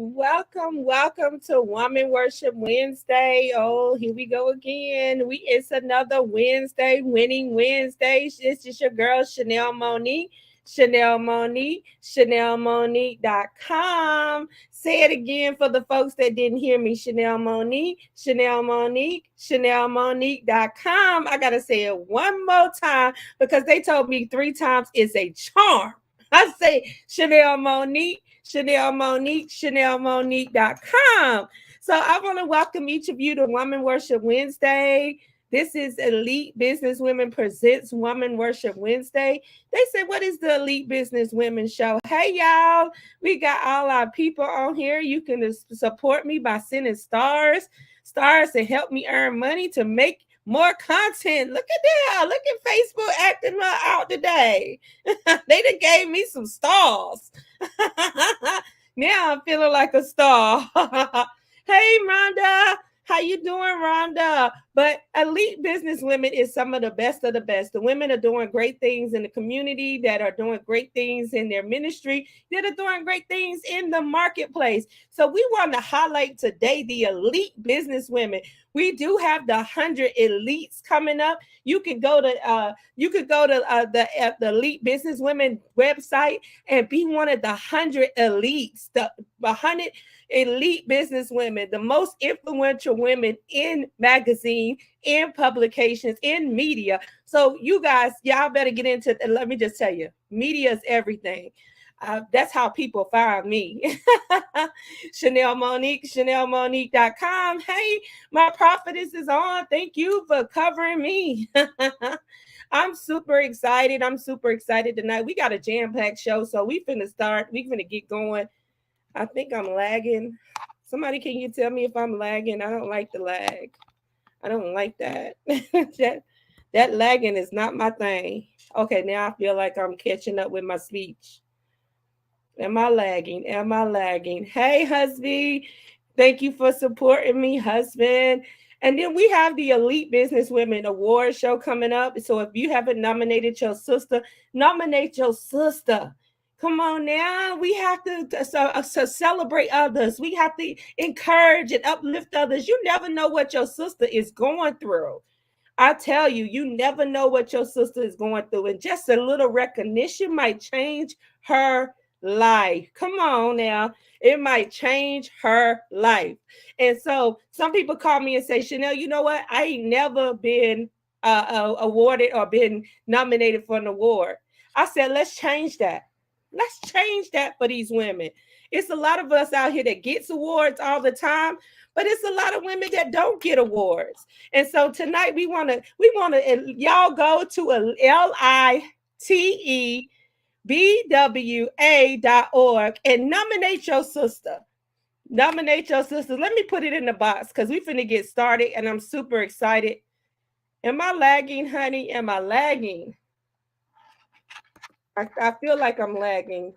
Welcome to Woman Worship Wednesday. Oh, here we go again. It's another Wednesday, winning Wednesday. This is your girl Chanel Monique. ChanelMonique.com. Say it again for the folks that didn't hear me. ChanelMonique.com. I gotta say it one more time because they told me 3 times it's a charm. I say ChanelMonique.com. So I want to welcome each of you to Woman Worship Wednesday. This is Elite Business Women Presents Woman Worship Wednesday. They said, what is the Elite Business Women Show? Hey, y'all, we got all our people on here. You can support me by sending stars and help me earn money to make more content. Look at that. Look at Facebook acting out today. They done gave me some stars. Now I'm feeling like a star. Hey, Rhonda. How you doing, Rhonda? But Elite Business Women is some of the best of the best. The women are doing great things in the community, that are doing great things in their ministry, that are doing great things in the marketplace. So we want to highlight today the Elite Business Women. We do have the 100 elites coming up. You can go to the Elite Business Women website and be one of the 100 elites, the 100 elite business women, the most influential women in magazine, in publications, in media. So you guys, y'all better get into it. Let me just tell you, media is everything. That's how people find me. ChanelMonique.com. Hey, my prophetess is on. Thank you for covering me. I'm super excited. Tonight. We got a jam-packed show, so we finna start. We finna get going. I think I'm lagging. Somebody, can you tell me if I'm lagging? I don't like the lag. I don't like that. that lagging is not my thing. Okay, now I feel like I'm catching up with my speech. Am I lagging? Hey, husband. Thank you for supporting me, husband. And then we have the Elite Business Women Award show coming up. So if you haven't nominated your sister, nominate your sister. Come on now. We have to celebrate others. We have to encourage and uplift others. You never know what your sister is going through. I tell you, you never know what your sister is going through. And just a little recognition might change her life. Come on now. It might change her life. And so some people call me and say, Chanel, you know what? I ain't never been awarded or been nominated for an award. I said, let's change that. Let's change that for these women. It's a lot of us out here that gets awards all the time, but it's a lot of women that don't get awards. And so tonight we want to y'all go to LITEBWA.org and nominate your sister. Nominate your sister. Let me put it in the box because we finna get started and I'm super excited. Am I lagging, honey? Am I lagging? I feel like I'm lagging.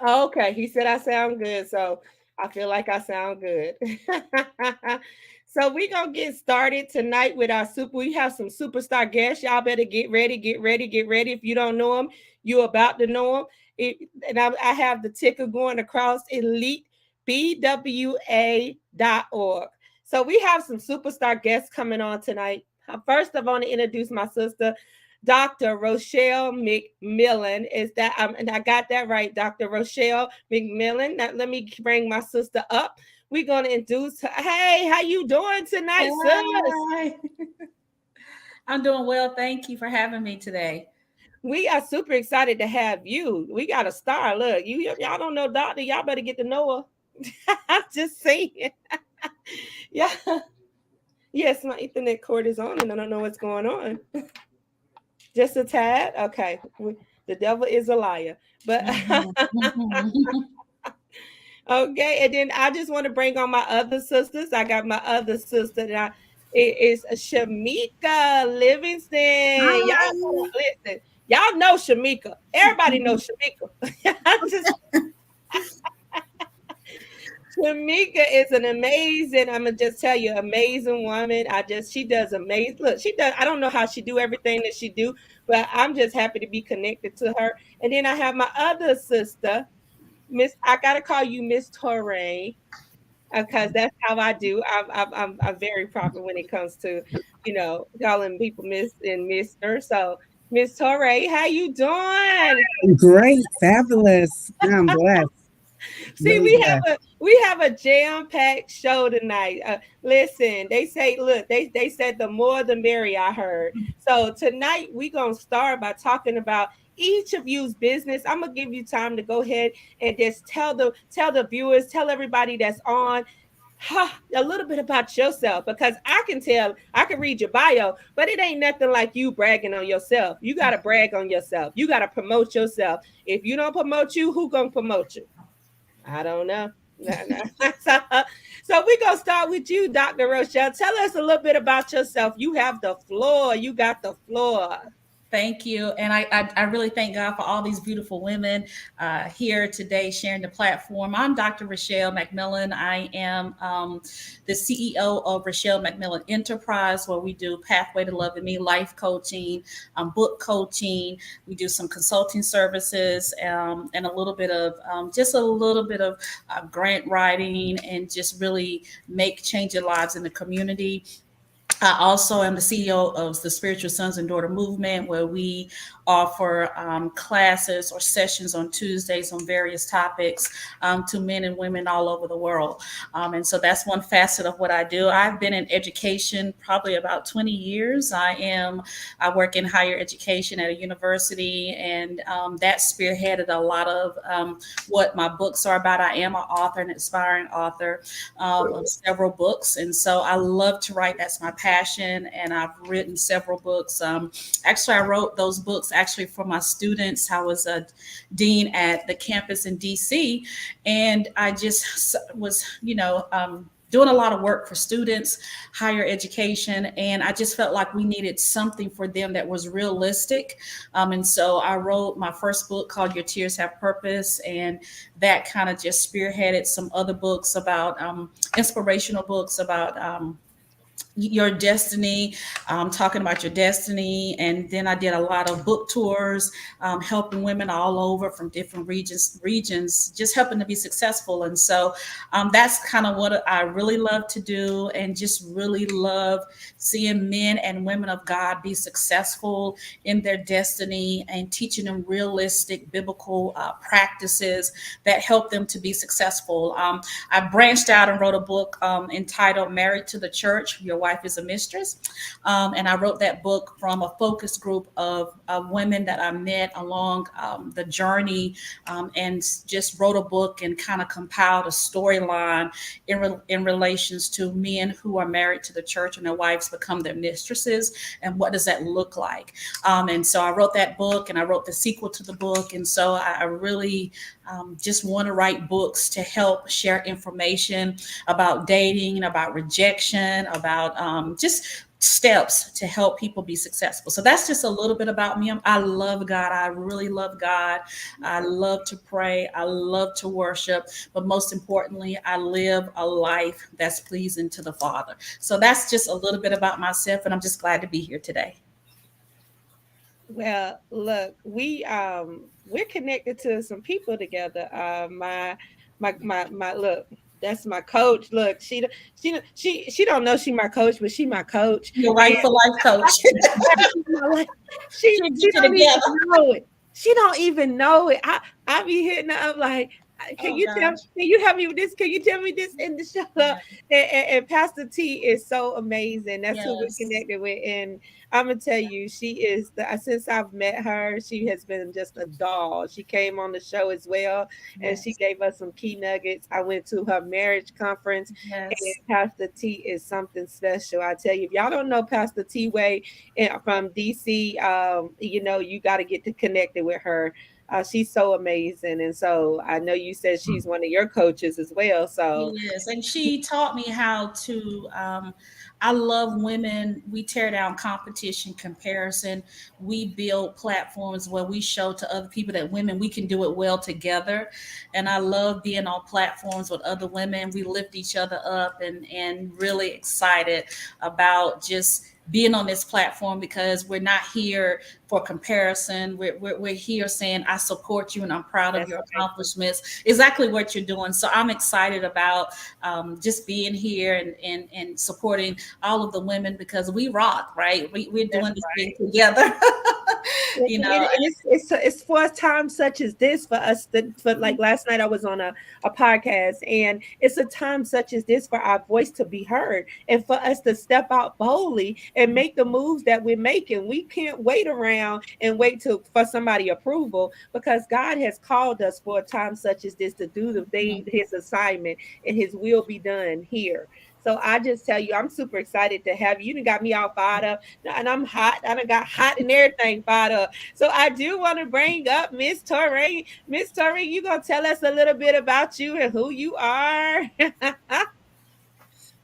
Okay, he said I sound good, so I feel like I sound good. So we're going to get started tonight with our we have some superstar guests. Y'all better get ready. If you don't know them, you're about to know them. And I have the ticker going across EliteBWA.org. So we have some superstar guests coming on tonight. First, I want to introduce my sister, Dr. Richelle McMillian. Is that and I got that right, Dr. Richelle McMillian. Now let me bring my sister up. We're gonna introduce her. Hey, how you doing tonight, sis? I'm doing well. Thank you for having me today. We are super excited to have you. We got a star. Look, y'all don't know Doctor. Y'all better get to know her. I'm just saying. Yeah. Yes, my Ethernet cord is on, and I don't know what's going on. Just a tad? Okay. The devil is a liar. But okay, and then I just want to bring on my other sisters. I got my other sister now. It is Shamika Livingston. Y'all know Shamika. Everybody knows Shamika. Shamika is an amazing, I'm gonna just tell you, amazing woman. She does amazing. Look, I don't know how she do everything that she do, but I'm just happy to be connected to her. And then I have my other sister, Miss. I gotta call you Miss Touray because that's how I do. I'm very proper when it comes to, calling people Miss and Mister. So Miss Touray, how you doing? Great, fabulous. I'm blessed, See, really blessed. we have a jam packed show tonight. Listen, they say, look, they said the more the merrier. I heard. So tonight we gonna start by talking about each of you's business. I'm gonna give you time to go ahead and just tell the viewers, tell everybody that's on. A little bit about yourself because I can read your bio, but it ain't nothing like you bragging on yourself. You got to brag on yourself. You got to promote yourself. If you don't promote you, who gonna promote you? I don't know. No, no. So we're going to start with you, Dr. Rochelle. Tell us a little bit about yourself. You have the floor. You got the floor. Thank you. And I really thank God for all these beautiful women here today sharing the platform. I'm Dr. Richelle McMillian. I am the CEO of Richelle McMillian Enterprise, where we do Pathway to Love and Me life coaching, book coaching. We do some consulting services and just a little bit of grant writing and just really make change in lives in the community. I also am the CEO of the Spiritual Sons and Daughter Movement, where we offer classes or sessions on Tuesdays on various topics to men and women all over the world. And so that's one facet of what I do. I've been in education probably about 20 years. I work in higher education at a university, and that spearheaded a lot of what my books are about. I am an author, an aspiring author of several books, and so I love to write. That's my passion, and I've written several books. Actually, I wrote those books actually for my students. I was a dean at the campus in DC, and I just was, doing a lot of work for students, higher education, and I just felt like we needed something for them that was realistic. And so I wrote my first book called Your Tears Have Purpose, and that kind of just spearheaded some other books about inspirational books about your destiny, talking about your destiny. And then I did a lot of book tours, helping women all over from different regions, just helping to be successful. And so that's kind of what I really love to do, and just really love seeing men and women of God be successful in their destiny and teaching them realistic biblical practices that help them to be successful. I branched out and wrote a book entitled Married to the Church, Your Wife is a Mistress. And I wrote that book from a focus group of women that I met along the journey, and just wrote a book and kind of compiled a storyline in relations to men who are married to the church and their wives become their mistresses, and what does that look like. And so I wrote that book, and I wrote the sequel to the book. And so I really just want to write books to help share information about dating, about rejection, about just steps to help people be successful. So that's just a little bit about me. I love God. I really love God. I love to pray. I love to worship. But most importantly, I live a life that's pleasing to the Father. So that's just a little bit about myself, and I'm just glad to be here today. Well, look, we're connected to some people together. My look, that's my coach. Look, she don't know she my coach, but she my coach. You're right for life coach. she She'll she get you don't even together. know it. She don't even know it. I be hitting her up like, Oh gosh. can you help me with this? Can you tell me this in the show? Yeah. And Pastor T is so amazing. That's who we're Yes. connected with. And I'm gonna tell you, she is since I've met her, she has been just a doll. She came on the show as well, and she Yes. gave us some key nuggets. I went to her marriage conference, and Yes. Pastor T is something special. I tell you, if y'all don't know Pastor T Way from DC, you got to get to connected with her. She's so amazing, and so I know you said she's one of your coaches as well. So Yes, and she taught me how to. I love women. We tear down competition, comparison. We build platforms where we show to other people that women, we can do it well together. And I love being on platforms with other women. We lift each other up, and really excited about just being on this platform, because we're not here for comparison. We're here saying, I support you and I'm proud of That's your right. accomplishments, exactly what you're doing. So I'm excited about just being here and supporting all of the women, because we rock, right? We're That's doing this thing right. together. You know, It's for a time such as this for us to, for like last night I was on a podcast, and it's a time such as this for our voice to be heard and for us to step out boldly and make the moves that we're making. We can't wait around and wait to for somebody approval, because God has called us for a time such as this to do the thing, his assignment, and his will be done here. So I just tell you, I'm super excited to have you. You done got me all fired up, and I'm hot. I done got hot and everything fired up. So I do want to bring up Miss Touray. Miss Touray, you gonna tell us a little bit about you and who you are?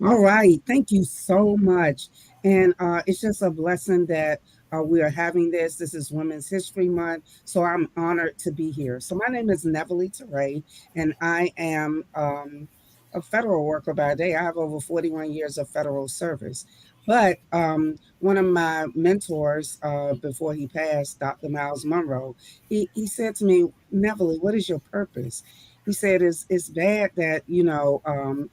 All right. Thank you so much. And it's just a blessing that we are having this. This is Women's History Month. So I'm honored to be here. So my name is Neavaly Touray, and I am a federal worker by day. I have over 41 years of federal service. But one of my mentors, before he passed, Dr. Miles Monroe, he said to me, Neavaly, what is your purpose? He said, it's bad that,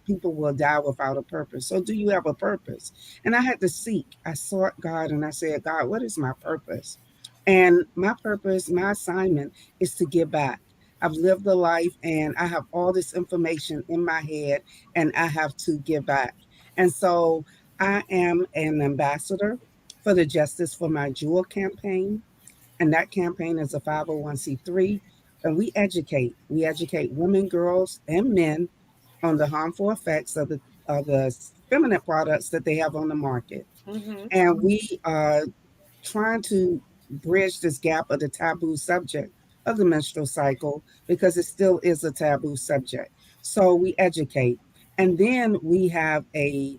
people will die without a purpose. So do you have a purpose? And I had to seek. I sought God and I said, God, what is my purpose? And my purpose, my assignment is to give back. I've lived a life and I have all this information in my head and I have to give back. And so I am an ambassador for the Justice for My Jewel campaign, and that campaign is a 501c3. And we educate. We educate women, girls, and men on the harmful effects of the feminine products that they have on the market. Mm-hmm. And we are trying to bridge this gap of the taboo subject of the menstrual cycle, because it still is a taboo subject. So we educate. And then we have a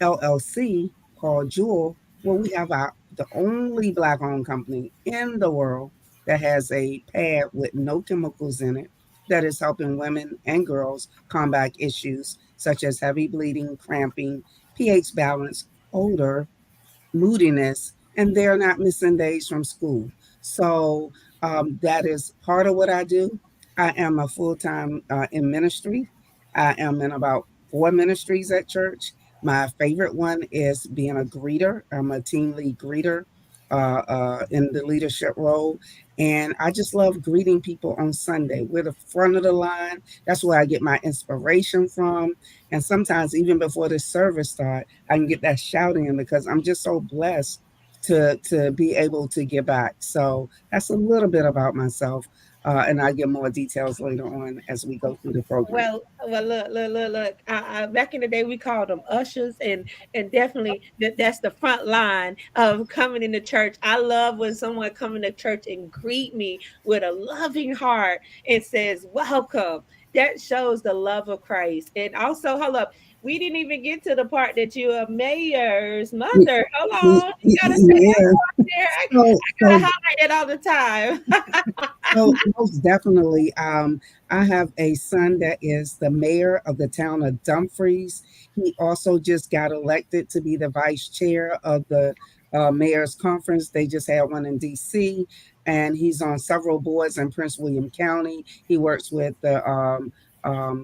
LLC called Jewel, where we have the only Black owned company in the world that has a pad with no chemicals in it, that is helping women and girls combat issues such as heavy bleeding, cramping, pH balance, odor, moodiness, and they're not missing days from school. So that is part of what I do. I am a full time in ministry. I am in about 4 ministries at church. My favorite one is being a greeter. I'm a team lead greeter in the leadership role. And I just love greeting people on Sunday. We're the front of the line. That's where I get my inspiration from. And sometimes even before the service starts, I can get that shouting in because I'm just so blessed to be able to give back. So that's a little bit about myself, and I'll get more details later on as we go through the program. Look. Back in the day, we called them ushers, and definitely that's the front line of coming into church. I love when someone come into church and greet me with a loving heart and says, "Welcome." That shows the love of Christ. And also, hold up, we didn't even get to the part that you're a mayor's mother. Hold on, you gotta say that Yeah. part there. So, I so gotta highlight it all the time. So most definitely, I have a son that is the mayor of the town of Dumfries. He also just got elected to be the vice chair of the mayor's conference. They just had one in D.C., and he's on several boards in Prince William County. He works with the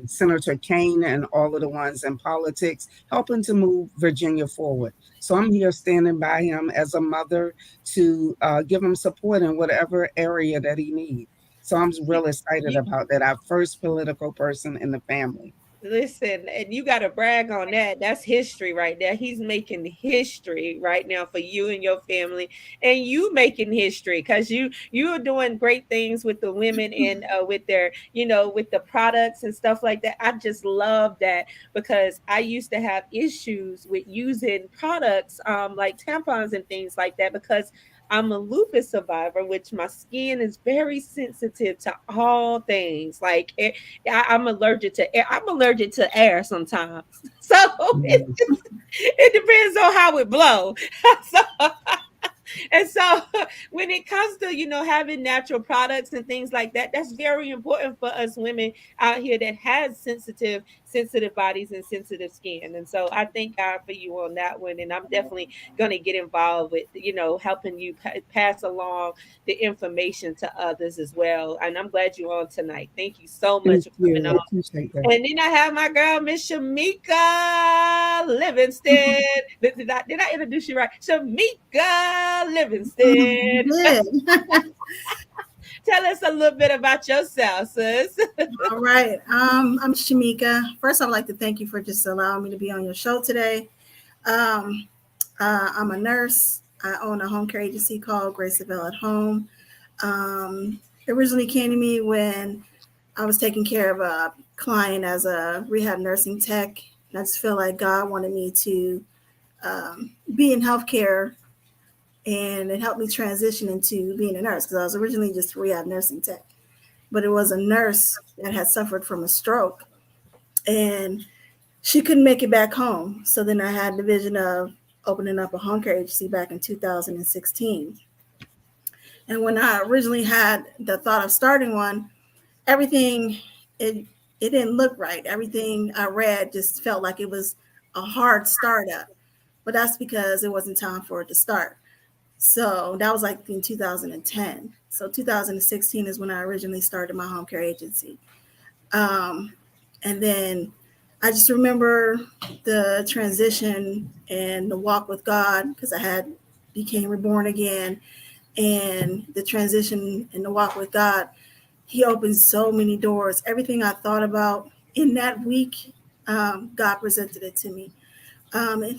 Senator Kane and all of the ones in politics, helping to move Virginia forward. So I'm here standing by him as a mother to give him support in whatever area that he needs. So I'm real excited You about that. Our first political person in the family. listen, and you got to brag on that. That's history right there. He's making history right now for you and your family, and you making history because you are doing great things with the women and with their, with the products and stuff like that. I just love that because I used to have issues with using products like tampons and things like that because I'm a lupus survivor, which my skin is very sensitive to all things. Like I'm allergic to air. I'm allergic to air sometimes. So Mhm. it depends on how it blow. So and so when it comes to having natural products and things like that, that's very important for us women out here that has sensitive sensitive bodies and sensitive skin. And so I thank God for you on that one. And I'm definitely going to get involved with, helping you pass along the information to others as well. And I'm glad you're on tonight. Thank you so much Thank for coming you. I on. appreciate that. And then I have my girl, Miss Shamika Livingston. Did I introduce you right? Shamika Livingston. Good. Tell us a little bit about yourself, sis. All right. I'm Shamika. First, I'd like to thank you for just allowing me to be on your show today. Um, I'm a nurse. I own a home care agency called Grace Bell at Home. It originally came to me when I was taking care of a client as a rehab nursing tech. And I just feel like God wanted me to be in healthcare, and it helped me transition into being a nurse because I was originally just a rehab nursing tech. But it was a nurse that had suffered from a stroke, and she couldn't make it back home. So then I had the vision of opening up a home care agency back in 2016. And when I originally had the thought of starting one, everything it didn't look right. Everything I read just felt like it was a hard startup. But that's because it wasn't time for it to start. So that was like in 2010. So 2016 is when I originally started my home care agency. And then I just remember the transition and the walk with God because I had became reborn again, and the transition and the walk with God. He opened so many doors. Everything I thought about in that week, God presented it to me.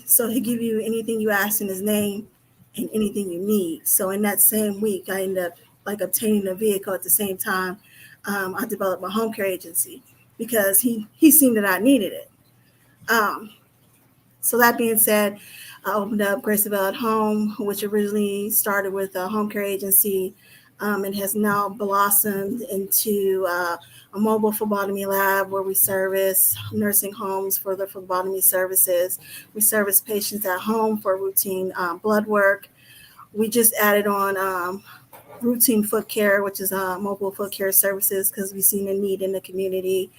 So he give you anything you ask in his name and anything you need. So in that same week, I ended up like obtaining a vehicle at the same time. I developed my home care agency because he seen that I needed it. Um, so that being said, I opened up Grace Bell at Home, which originally started with a home care agency, and has now blossomed into a mobile phlebotomy lab where we service nursing homes for the phlebotomy services. We service patients at home for routine blood work. We just added on routine foot care, which is mobile foot care services, because we've seen a need in the community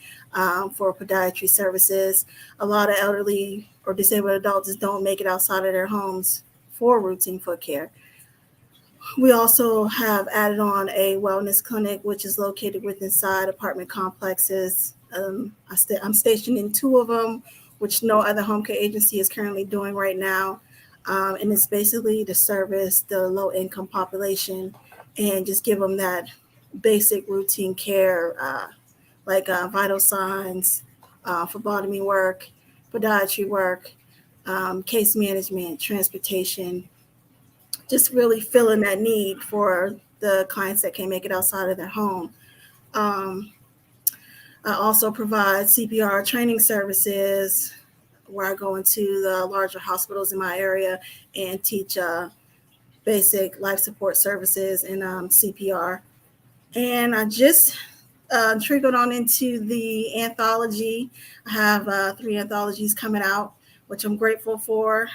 for podiatry services. A lot of elderly or disabled adults don't make it outside of their homes for routine foot care. We also have added on a wellness clinic, which is located within inside apartment complexes. I'm stationed in two of them, which no other home care agency is currently doing right now. And it's basically to service the low income population and just give them that basic routine care, like vital signs, phlebotomy work, podiatry work, case management, transportation, just really filling that need for the clients that can't make it outside of their home. Um, I also provide CPR training services where I go into the larger hospitals in my area and teach basic life support services and CPR. And I just trickled on into the anthology. I have 3 anthologies coming out, which I'm grateful for.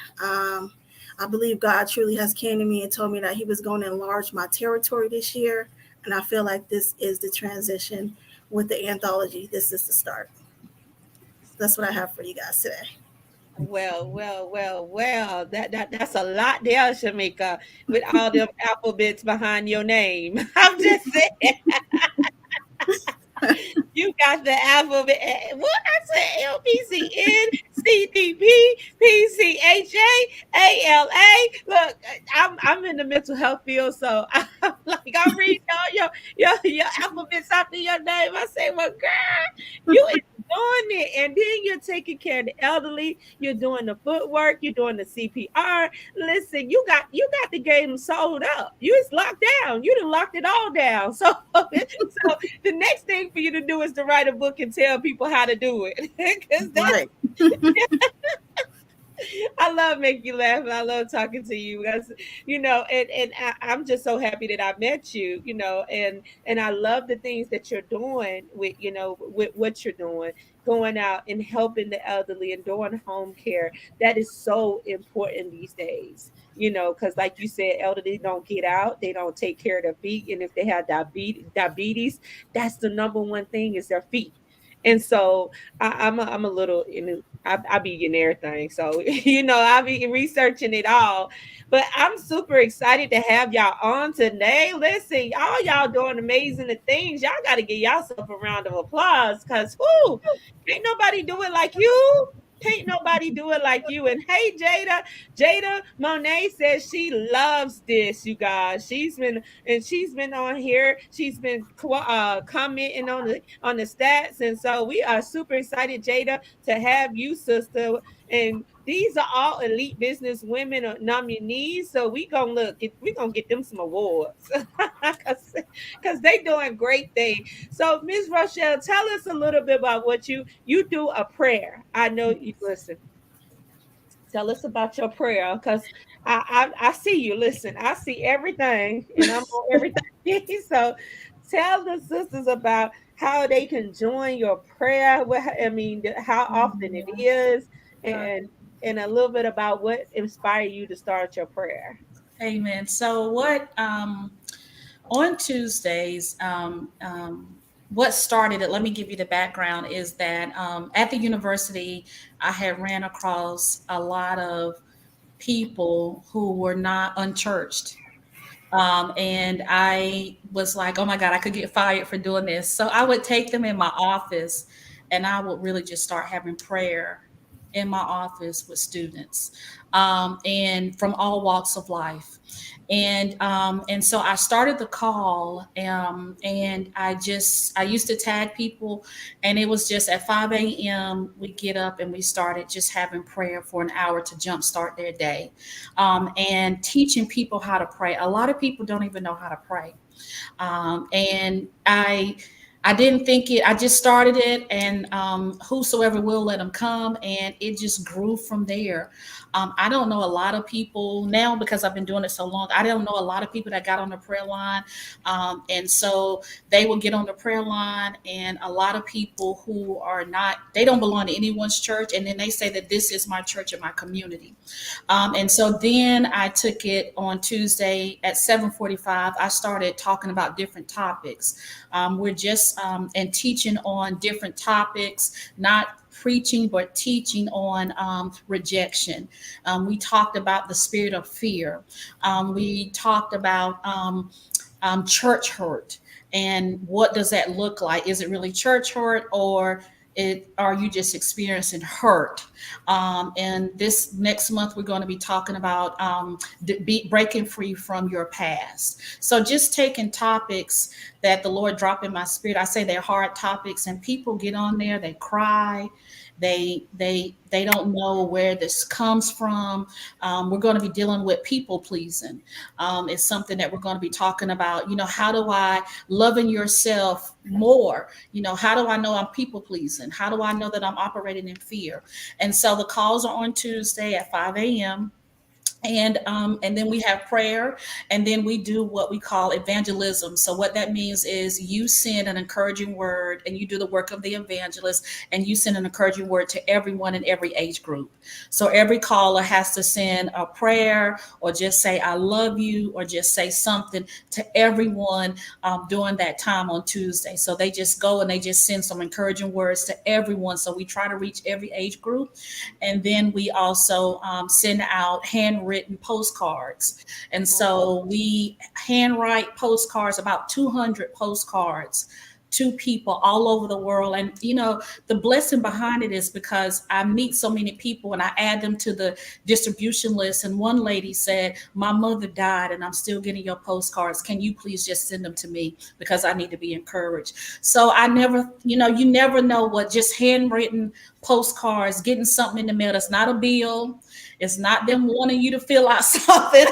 I believe God truly has came to me and told me that he was going to enlarge my territory this year. And I feel like this is the transition with the anthology. This is the start. That's what I have for you guys today. Well. That's a lot there, Shamika, with all them alphabets behind your name. I'm just saying. You got the alphabet. What I said? LPCN, CDP, Look, I'm in the mental health field, so I'm like I'm reading all your alphabets after your name. I say, well, girl, you is doing it, and then you're taking care of the elderly. You're doing the footwork. You're doing the CPR. Listen, you got the game sold up. You is locked down. You done locked it all down. So the next thing for you to do is to write a book and tell people how to do it. Because Right. I love making you laugh and I love talking to you. That's, I'm just so happy that I met you, and I love the things that you're doing with what you're doing, going out and helping the elderly and doing home care. That is so important these days. Because like you said, elderly don't get out, they don't take care of their feet, and if they have diabetes, that's the number one thing is their feet. And so I'm a little in I be in everything. So I be researching it all. But I'm super excited to have y'all on today. Listen, y'all doing amazing things. Y'all got to give yourself a round of applause because whoo, ain't nobody do it like you. Can't nobody do it like you. And hey, Jada Monet says she loves this, you guys. She's been on here. She's been commenting on the stats, and so we are super excited, Jada, to have you, sister. And these are all elite business women nominees. So we gonna get them some awards because they doing great things. So Ms. Rochelle, tell us a little bit about what you do a prayer. I know you listen. Tell us about your prayer because I see you. Listen, I see everything and I'm on everything. So tell the sisters about how they can join your prayer. How often it is, and a little bit about what inspired you to start your prayer. Amen. So what on Tuesdays, what started it, let me give you the background, is that at the university, I had ran across a lot of people who were not unchurched. And I was like, oh my God, I could get fired for doing this. So I would take them in my office and I would really just start having prayer in my office with students, and from all walks of life. And so I started the call, and I used to tag people, and it was just at 5 a.m. we get up and we started just having prayer for an hour to jumpstart their day, and teaching people how to pray. A lot of people don't even know how to pray, and I didn't think it. I just started it, and whosoever will, let them come, and it just grew from there. I don't know a lot of people now because I've been doing it so long. I don't know a lot of people that got on the prayer line, and so they will get on the prayer line, and a lot of people who are not, they don't belong to anyone's church, and then they say that this is my church and my community. And so then I took it on Tuesday at 7:45. I started talking about different topics. We're just and teaching on different topics, not preaching but teaching on rejection. We talked about the spirit of fear. We talked about church hurt, and what does that look like? Is it really church hurt, or are you just experiencing hurt? And this next month we're going to be talking about breaking free from your past. So just taking topics that the Lord dropped in my spirit. I say they're hard topics, and people get on there, they cry, they don't know where this comes from. We're going to be dealing with people pleasing. It's something that we're going to be talking about. How do I loving yourself more? How do I know I'm people pleasing? How do I know that I'm operating in fear? And so the calls are on Tuesday at 5 a.m. And then we have prayer, and then we do what we call evangelism. So what that means is you send an encouraging word, and you do the work of the evangelist, and you send an encouraging word to everyone in every age group. So every caller has to send a prayer, or just say I love you, or just say something to everyone during that time on Tuesday. So they just go and they just send some encouraging words to everyone. So we try to reach every age group. And then we also send out handwritten postcards. And so we handwrite postcards, about 200 postcards, to people all over the world. And the blessing behind it is because I meet so many people and I add them to the distribution list. And one lady said, my mother died and I'm still getting your postcards. Can you please just send them to me, because I need to be encouraged? So I never, you never know what just handwritten postcards, getting something in the mail. That's not a bill. It's not them wanting you to fill out something.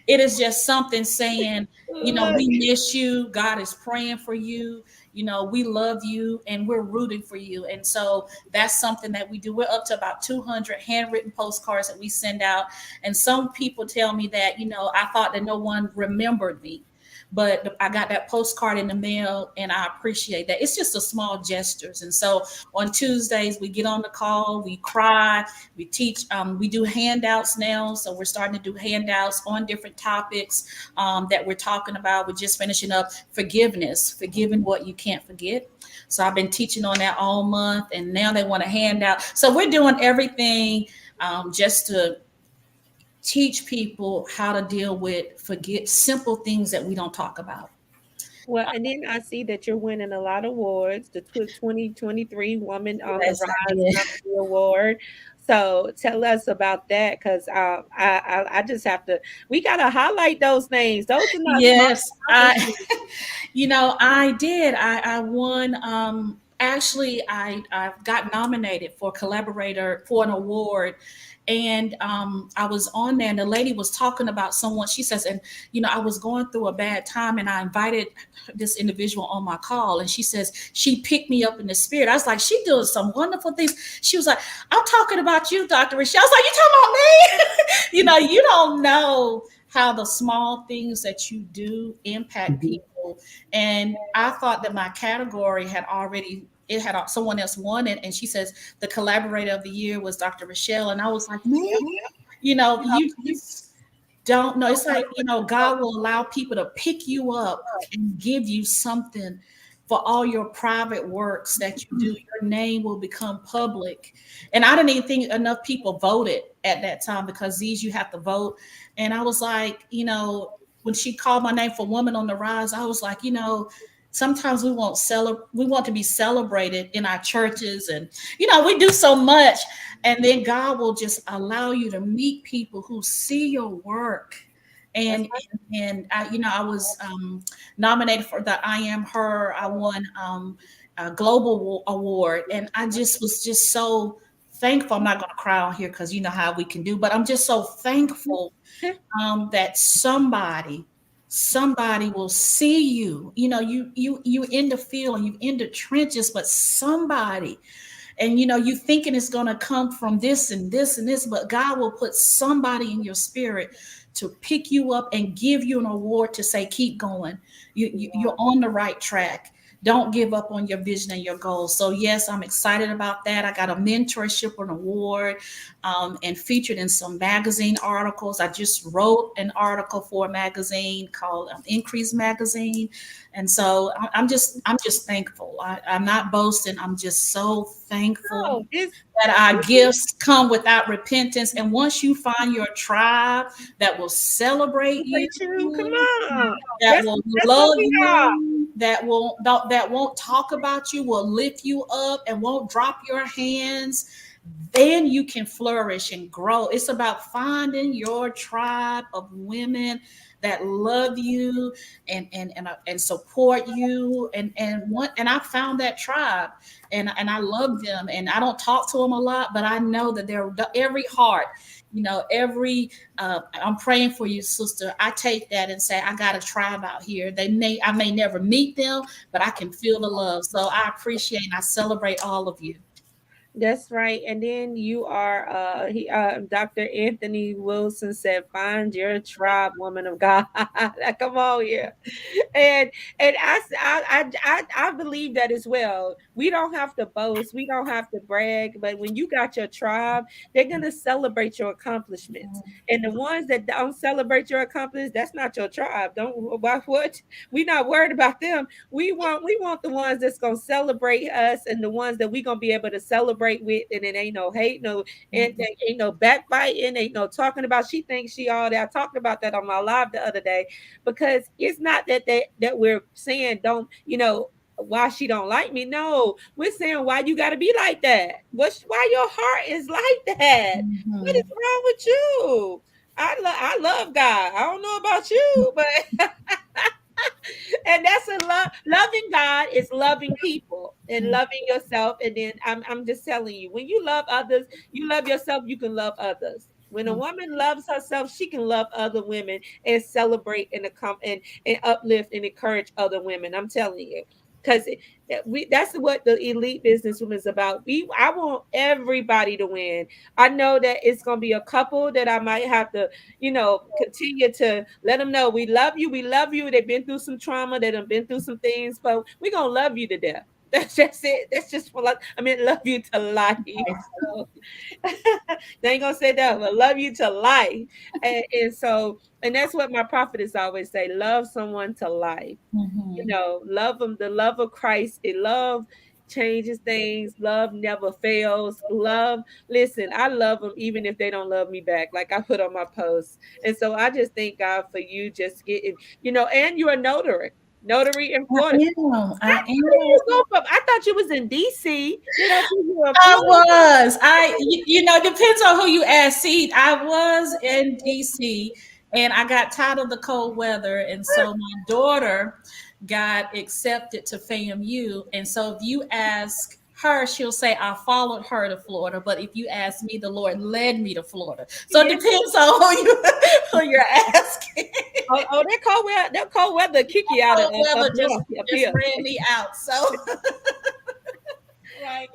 It is just something saying, we miss you. God is praying for you. We love you and we're rooting for you. And so that's something that we do. We're up to about 200 handwritten postcards that we send out. And some people tell me that, I thought that no one remembered me. but I got that postcard in the mail, and I appreciate that. It's just the small gestures. And so on Tuesdays, we get on the call, we cry, we teach, we do handouts now. So we're starting to do handouts on different topics that we're talking about. We're just finishing up forgiveness, forgiving what you can't forget. So I've been teaching on that all month, and now they want a handout. So we're doing everything just to teach people how to deal with forget simple things that we don't talk about. Well, and then I see that you're winning a lot of awards. The 2023 Woman on the Yes, I Rise did. Company Award. So tell us about that, because I just have to. We gotta highlight those names. Those are not small Yes, accomplishments. I did. I won. Actually, I got nominated for collaborator for an award, and I was on there, and the lady was talking about someone. She says, and I was going through a bad time, and I invited this individual on my call, and she says she picked me up in the spirit. I was like, she doing some wonderful things. She was like, I'm talking about you, Dr. Richelle. I was like, you talking about me? You don't know how the small things that you do impact people. And I thought that my category had already, it had someone else won it. And she says the collaborator of the year was Dr. Richelle. And I was like, man, you just don't know. It's like, God will allow people to pick you up and give you something for all your private works that you do. Your name will become public. And I didn't even think enough people voted at that time, because you have to vote. And I was like, when she called my name for Woman on the Rise, I was like, sometimes we want to be celebrated in our churches, and we do so much, and then God will just allow you to meet people who see your work. And I was nominated for the I Am Her. I won a global award, and I just was just so thankful. I'm not going to cry on here, because you know how we can do, but I'm just so thankful that somebody will see you. You in the field, and you in the trenches, but somebody, and you thinking it's going to come from this and this and this, but God will put somebody in your spirit to pick you up and give you an award to say, keep going. You're on the right track. Don't give up on your vision and your goals. So yes, I'm excited about that. I got a mentorship and award, and featured in some magazine articles. I just wrote an article for a magazine called Increase Magazine. And so I'm just thankful. I'm not boasting. I'm just so thankful that our gifts come without repentance. And once you find your tribe that will celebrate you, Come on. that will love what we are. you, that won't talk about you, will lift you up and won't drop your hands, then you can flourish and grow. It's about finding your tribe of women that love you and support you, and I found that tribe, and I love them, and I don't talk to them a lot, but I know that they're every heart, every I'm praying for you, sister. I take that and say, I got a tribe out here. I may never meet them, but I can feel the love. So I appreciate and I celebrate all of you. That's right. And then you are Dr. Anthony Wilson said, find your tribe, woman of God. Come on here. And I believe that as well. We don't have to boast, we don't have to brag, but when you got your tribe, they're gonna celebrate your accomplishments. And the ones that don't celebrate your accomplishments, that's not your tribe. Don't what we not worried about them. We want the ones that's gonna celebrate us, and the ones that we gonna be able to celebrate with, and it ain't no hate, and there ain't no backbiting, ain't no talking about she thinks she all that. I talked about that on my live the other day, because it's not that we're saying don't, why she don't like me. No, we're saying why you got to be like that. Why your heart is like that? What is wrong with you? I love God. I don't know about you, but and that's a loving God is loving people and loving yourself. And then I'm just telling you, when you love others, you love yourself, you can love others. When a woman loves herself, she can love other women and celebrate and uplift and encourage other women. I'm telling you. because that's what the elite businesswoman is about. I want everybody to win. I know that it's gonna be a couple that I might have to, continue to let them know we love you, we love you. They've been through some trauma, they've been through some things, but we're gonna love you to death. That's just it. That's just for like, I mean, love you to life. So, they ain't gonna say that, but love you to life. And that's what my prophets always say: love someone to life. Mhm. Love them. The love of Christ. Love changes things. Love never fails. Love. Listen, I love them even if they don't love me back. Like I put on my post. And so I just thank God for you just getting, and you're a notary in I Florida. am. I Where did you am. go from? I thought you was in DC. Did I see you in I Florida? was. Depends on who you ask. See, I was in DC and I got tired of the cold weather. And so my daughter got accepted to FAMU. And so if you ask her, she'll say, I followed her to Florida. But if you ask me, the Lord led me to Florida. So it Yeah. depends on who you're asking. Oh, that cold weather kick you out of Cold weather up north up just here. ran me out. So right.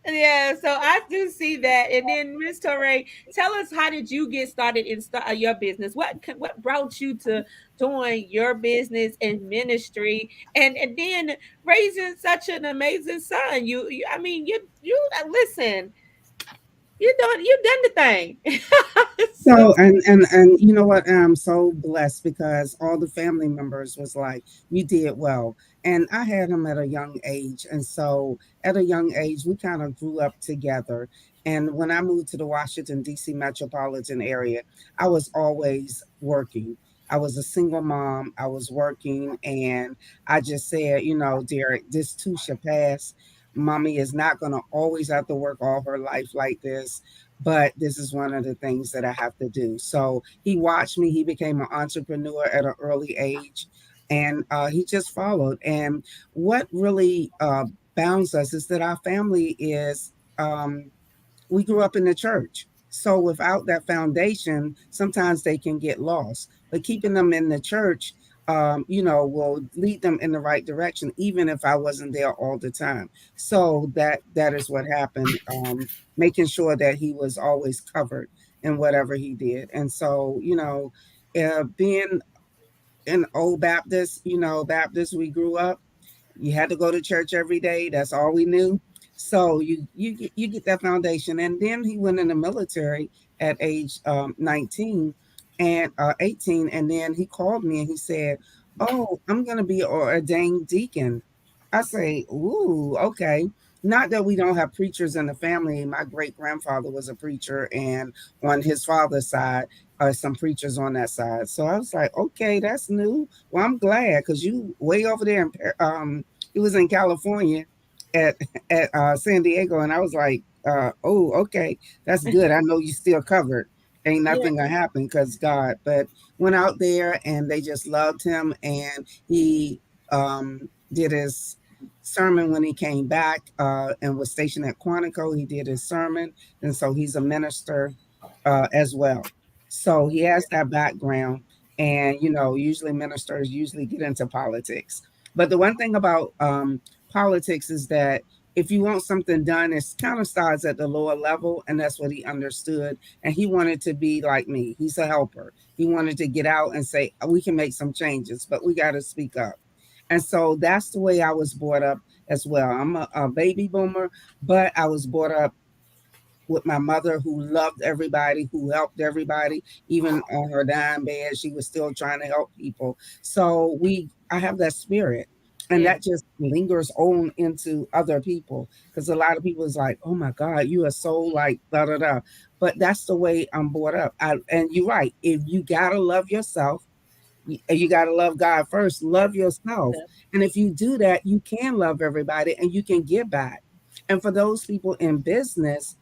Yeah, so I do see that. And then Miss Touray, tell us, how did you get started in your business? What brought you to doing your business and ministry, and then raising such an amazing son? I mean, listen, you done the thing. So So and you know what? I'm so blessed because all the family members was like, "You did well," and I had him at a young age, and so at a young age we kind of grew up together. And when I moved to the Washington D.C. metropolitan area, I was always working. I was a single mom. I was working, and I just said, Derek, this too shall pass. Mommy is not going to always have to work all her life like this, but this is one of the things that I have to do. So he watched me. He became an entrepreneur at an early age, and he just followed. And what really bounds us is that our family is we grew up in the church. So without that foundation, sometimes they can get lost. But keeping them in the church, will lead them in the right direction, even if I wasn't there all the time. So that is what happened. Making sure that he was always covered in whatever he did. And so, being an old Baptist, Baptist, we grew up, you had to go to church every day. That's all we knew. So you get that foundation. And then he went in the military at age 19 and 18. And then he called me and he said, "Oh, I'm going to be an ordained deacon." I say, "Ooh, okay." Not that we don't have preachers in the family. My great grandfather was a preacher, and on his father's side, some preachers on that side. So I was like, "Okay, that's new." Well, I'm glad because you way over there in he was in California at San Diego, and I was like, "Oh, okay, that's good. I know you still covered. Ain't yeah, nothing gonna happen because God." But went out there, and they just loved him, and he did his sermon when he came back and was stationed at Quantico. He did his sermon, and so he's a minister as well. So he has that background, and usually ministers usually get into politics. But the one thing about politics is that if you want something done, it kind of starts at the lower level, and that's what he understood. And he wanted to be like me. He's a helper. He wanted to get out and say, we can make some changes, but we got to speak up. And so that's the way I was brought up as well. I'm a baby boomer, but I was brought up with my mother who loved everybody, who helped everybody, even on her dying bed, she was still trying to help people. So I have that spirit. And yeah. that just lingers on into other people because a lot of people is like, "Oh my God, you are so like da da da," but that's the way I'm brought up. And you're right. If you gotta love yourself, you gotta love God first. Love yourself, and if you do that, you can love everybody and you can give back. And for those people in business,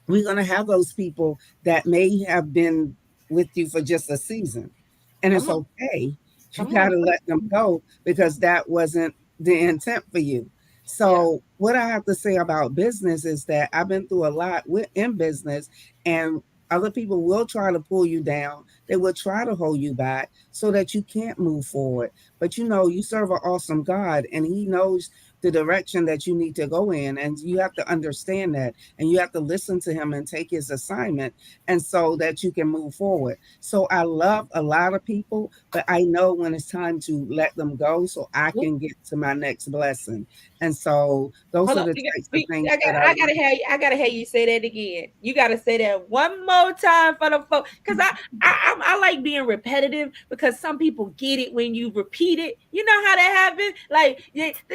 we're going to have those people that may have been with you for just a season. And Come it's on, okay. You come got on. to let them go because that wasn't the intent for you. Yeah, So, what I have to say about business is that I've been through a lot in business. And other people will try to pull you down. They will try to hold you back so that you can't move forward. But you serve an awesome God, and He knows the direction that you need to go in. And you have to understand that. And you have to listen to Him and take His assignment, and so that you can move forward. So I love a lot of people, but I know when it's time to let them go so I can get to my next blessing. And so those Hold are on. the types of things that I I gotta have you. I gotta have you say that again. You gotta say that one more time for the folks, because I like being repetitive, because some people get it when you repeat it. You know how that happens. Like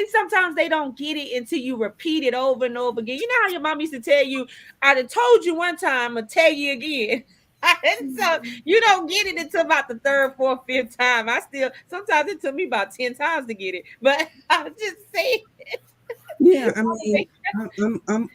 sometimes they don't get it until you repeat it over and over again. You know how your mom used to tell you, "I done told you one time, I'll tell you again." And so you don't get it until about the third, fourth, fifth time. Sometimes it took me about 10 times to get it, but I'm just saying. Yeah, I mean,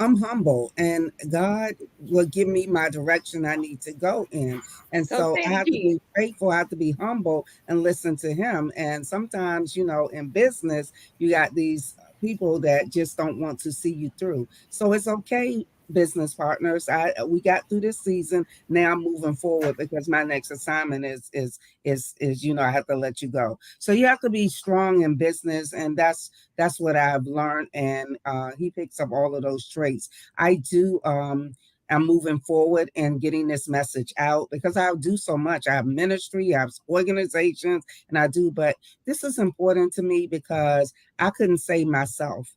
I'm humble, and God will give me my direction I need to go in, and So so say I it have to again. be faithful. I have to be humble and listen to Him. And sometimes, in business, you got these people that just don't want to see you through. So it's okay, business partners. We got through this season. Now I'm moving forward because my next assignment is I have to let you go. So you have to be strong in business, and that's what I've learned. And He picks up all of those traits. I do. I'm moving forward and getting this message out because I do so much. I have ministry, I have organizations, and I do. But this is important to me because I couldn't save myself.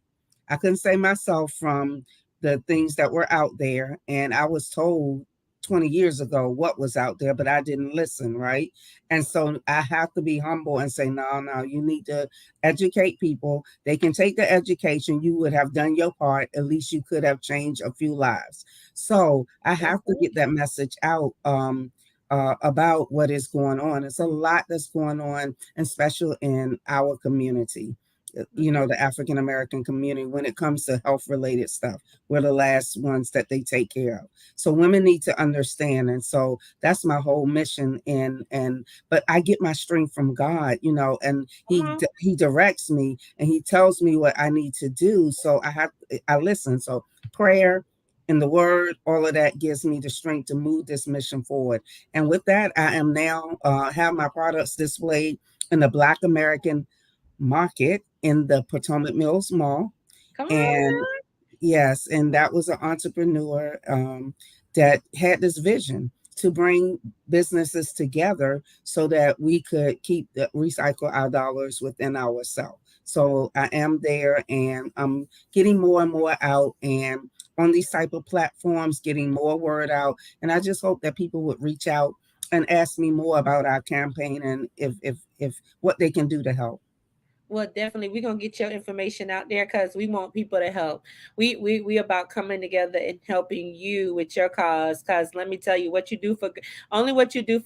I couldn't save myself from the things that were out there. And I was told 20 years ago what was out there, but I didn't listen, right? And so I have to be humble and say, no, you need to educate people. They can take the education. You would have done your part. At least you could have changed a few lives. So I have to get that message out. About what is going on. It's a lot that's going on, and special in our community, the African American community, when it comes to health related stuff. We're the last ones that they take care of. So women need to understand. And so that's my whole mission. But I get my strength from God, and he directs me and He tells me what I need to do. So I listen. So prayer and the word, all of that gives me the strength to move this mission forward. And with that, I am now have my products displayed in the Black American market in the Potomac Mills Mall. Come And on. yes, and that was an entrepreneur that had this vision to bring businesses together so that we could recycle our dollars within ourselves. So I am there, and I'm getting more and more out and on these type of platforms, getting more word out. And I just hope that people would reach out and ask me more about our campaign and if what they can do to help. Well, definitely, we're gonna get your information out there because we want people to help. We about coming together and helping you with your cause. Because let me tell you, what you do for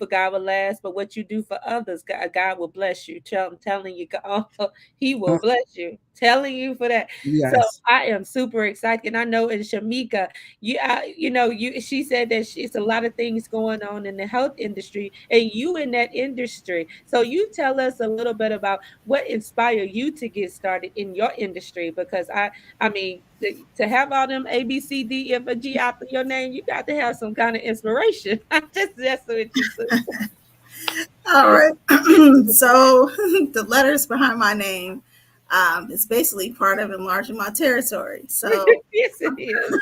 God will last, but what you do for others, God will bless you. I'm telling you, God, He will Uh, bless you. Telling you for that. So yes. I am super excited, and I know in Shamika, she said that it's a lot of things going on in the health industry, and you in that industry. So you tell us a little bit about what inspired you to get started in your industry, because I mean to have all them A B C D F and G after your name, you got to have some kind of inspiration. I'm just messing with you too. All right. So the letters behind my name is basically part of enlarging my territory. So Yes, it is.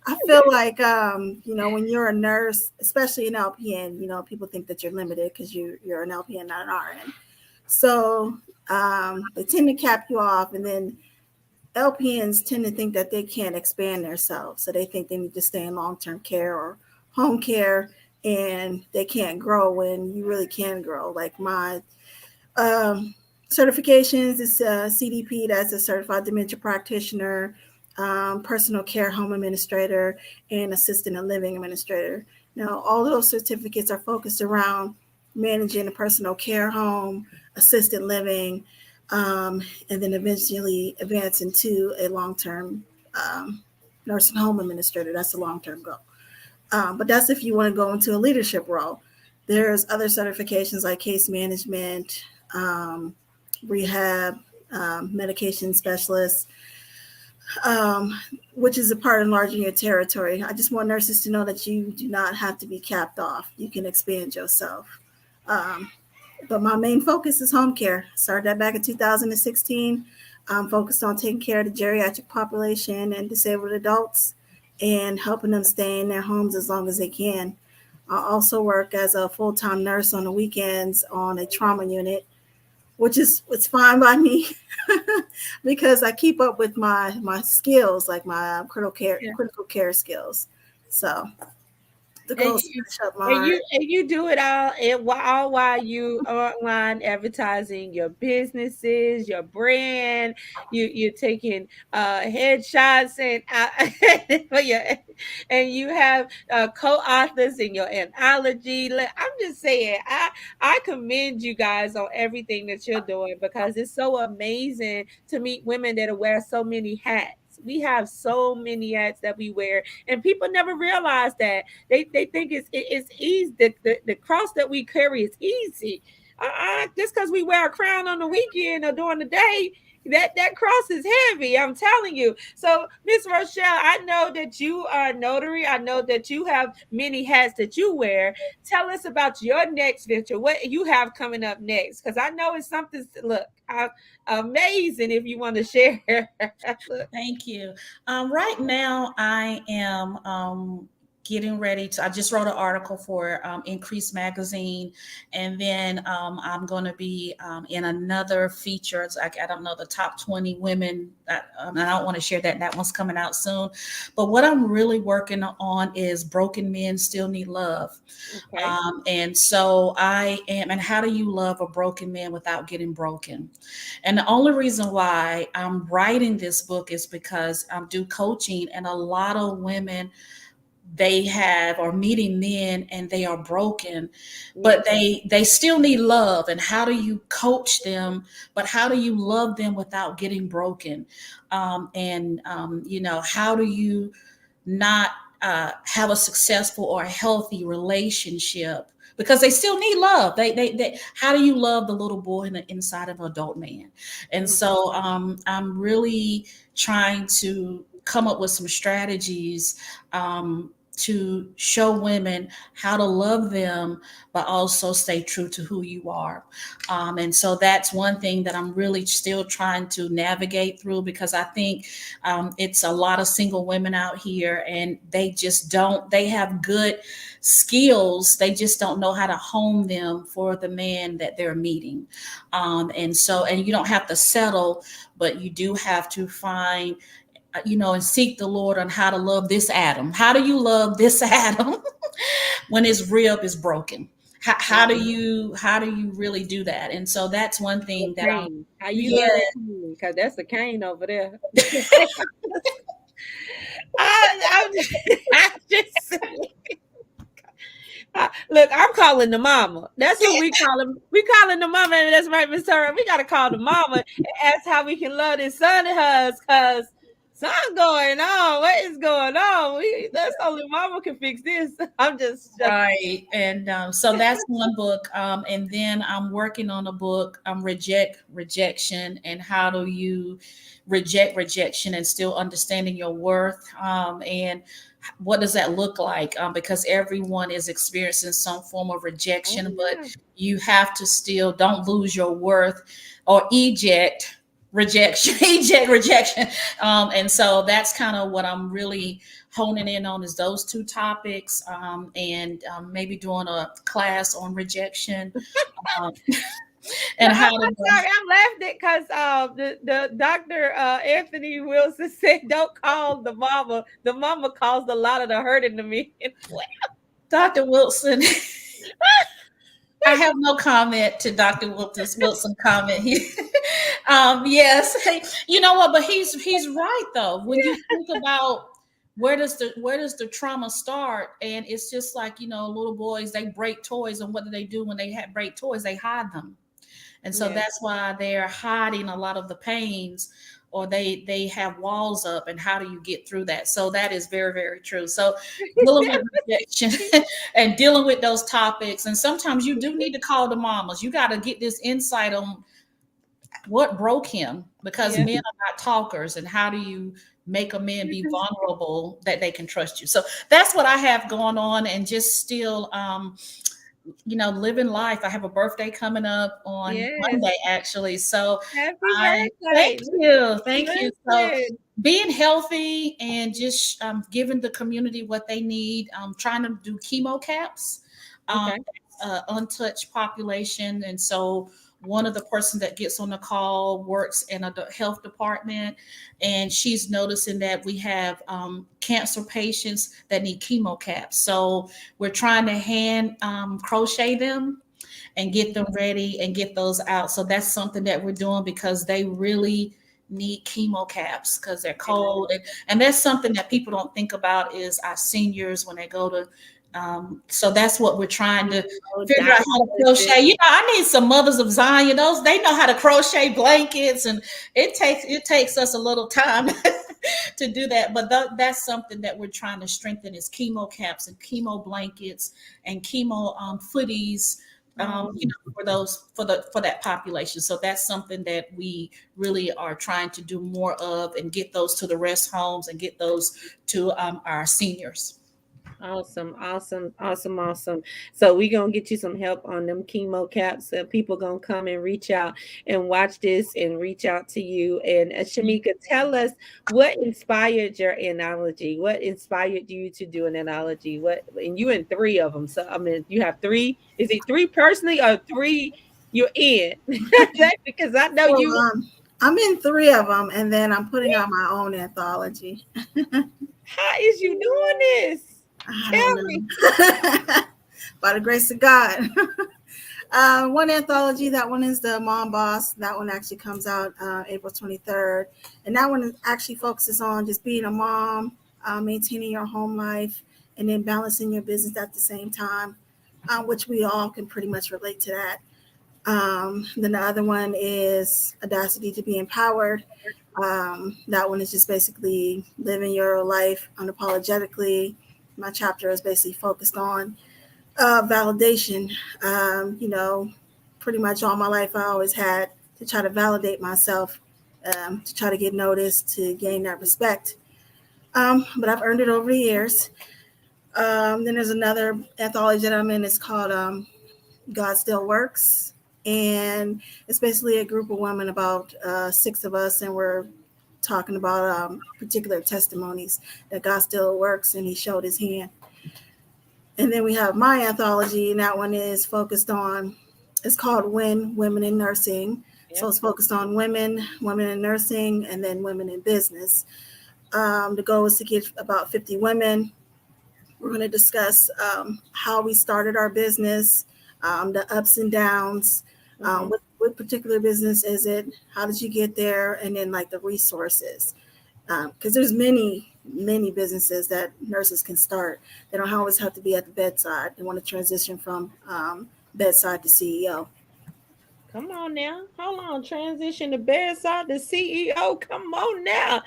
I feel like, when you're a nurse, especially an LPN, people think that you're limited because you're an LPN, not an RN. So they tend to cap you off, and then LPNs tend to think that they can't expand themselves. So they think they need to stay in long-term care or home care, and they can't grow when you really can grow. Like my certifications is CDP, that's a certified dementia practitioner, personal care home administrator, and assistant and living administrator. Now, all those certificates are focused around managing a personal care home, assisted living, and then eventually advance into a long-term nursing home administrator. That's a long-term goal. But that's if you want to go into a leadership role. There's other certifications like case management, rehab, medication specialist, which is a part of enlarging your territory. I just want nurses to know that you do not have to be capped off. You can expand yourself. But my main focus is home care. Started that back in 2016. I'm focused on taking care of the geriatric population and disabled adults and helping them stay in their homes as long as they can. I also work as a full-time nurse on the weekends on a trauma unit, which is it's fine by me because I keep up with my skills, like my critical care skills. So the goal is to finish up and you do it all while you are online advertising your businesses, your brand. You're taking headshots and you have co-authors in your anthology. I'm just saying, I commend you guys on everything that you're doing because it's so amazing to meet women that wear so many hats. We have so many hats that we wear, and people never realize that. They think it's easy. The cross that we carry is easy. Just because we wear a crown on the weekend or during the day, that cross is heavy. I'm telling you. So, Miss Richelle, I know that you are a notary. I know that you have many hats that you wear. Tell us about your next venture. What you have coming up next? Because I know it's something. Look, amazing. If you want to share. Thank you. Right now, I am getting ready to. I just wrote an article for Increase Magazine, and then I'm going to be in another feature. It's like, I don't know, the top 20 women. And I don't want to share that. That one's coming out soon. But what I'm really working on is broken men still need love. Okay. And so I am. And how do you love a broken man without getting broken? And the only reason why I'm writing this book is because I do coaching, and a lot of women, they are meeting men and they are broken, but they still need love. And how do you coach them? But how do you love them without getting broken? How do you not have a successful or a healthy relationship? Because they still need love. They how do you love the little boy in the inside of an adult man? And so I'm really trying to come up with some strategies to show women how to love them, but also stay true to who you are. And so that's one thing that I'm really still trying to navigate through, because I think it's a lot of single women out here, and they have good skills. They just don't know how to hone them for the man that they're meeting. And you don't have to settle, but you do have to find, and seek the Lord on how to love this Adam. How do you love this Adam when his rib is broken? How do you really do that? And so that's one thing that love it, because that's a cane over there. I'm just look, I'm calling the mama. That's what we call him. We calling the mama, and that's right, Miss Touray. We got to call the mama and ask how we can love this son of hers, because something going on. What is going on? That's only mama can fix this. I'm just right. And so that's one book. And then I'm working on a book, Rejection, and how do you reject rejection and still understanding your worth. And what does that look like? Because everyone is experiencing some form of rejection, but you have to still don't lose your worth or eject rejection. And so that's kind of what I'm really honing in on, is those two topics, and maybe doing a class on rejection. And I'm sorry, I'm laughing because the Dr. Anthony Wilson said, "Don't call the mama. The mama caused a lot of the hurt in the men." Dr. Wilson. I have no comment to Dr. Wilson comment here. Yes, you know what? But he's right though. When you think about where does the trauma start, and it's just like, little boys, they break toys, and what do they do when they break toys? They hide them, and so that's why they're hiding a lot of the pains, or they have walls up. And how do you get through that? So that is very, very true. So dealing with rejection and dealing with those topics. And sometimes you do need to call the mamas. You got to get this insight on what broke him, because Yeah. men are not talkers, and how do you make a man be vulnerable that they can trust you? So that's what I have going on, and just still living life. I have a birthday coming up on Yes. Monday, actually. So Happy I birthday. thank you. So Listen. being healthy and just giving the community what they need. Trying to do chemo caps, Okay. untouched population, and so one of the person that gets on the call works in a health department, and she's noticing that we have cancer patients that need chemo caps. So we're trying to hand crochet them and get them ready and get those out. So that's something that we're doing, because they really need chemo caps because they're cold. And that's something that people don't think about, is our seniors when they go to so that's what we're trying to figure out how to crochet. I need some mothers of Zion. Those, they know how to crochet blankets, and it takes us a little time to do that. But that's something that we're trying to strengthen, is chemo caps and chemo blankets and chemo footies. For that population. So that's something that we really are trying to do more of, and get those to the rest homes and get those to our seniors. Awesome. So we gonna get you some help on them chemo caps. People gonna come and reach out and watch this and reach out to you. And Shamika, tell us what inspired your analogy. What inspired you to do an analogy? What, and you in three of them. So I mean, you have three. Is it three personally or three you're in? Because I know Well, you. I'm in three of them, and then I'm putting out my own anthology. How is you doing this? Tell me. By the grace of God. One anthology, that one is the Mom Boss. That one actually comes out April 23rd. And that one actually focuses on just being a mom, maintaining your home life, and then balancing your business at the same time, which we all can pretty much relate to that. Then the other one is Audacity to be Empowered. That one is just basically living your life unapologetically. My chapter is basically focused on validation. Pretty much all my life I always had to try to validate myself, to try to get noticed, to gain that respect. But I've earned it over the years. Then there's another anthology that I'm in. It's called God Still Works. And it's basically a group of women, about 6 of us, and we're talking about particular testimonies that God still works and he showed his hand. And then we have my anthology, and that one is focused on, it's called Women in Nursing. Yep. So it's focused on women in nursing, and then women in business. The goal is to get about 50 women. We're going to discuss how we started our business, the ups and downs, what particular business is it, how did you get there, and then like the resources. Because there's many businesses that nurses can start. They don't always have to be at the bedside. They want to transition from bedside to CEO. Come on now. Hold on. Transition to bedside to CEO. Come on now.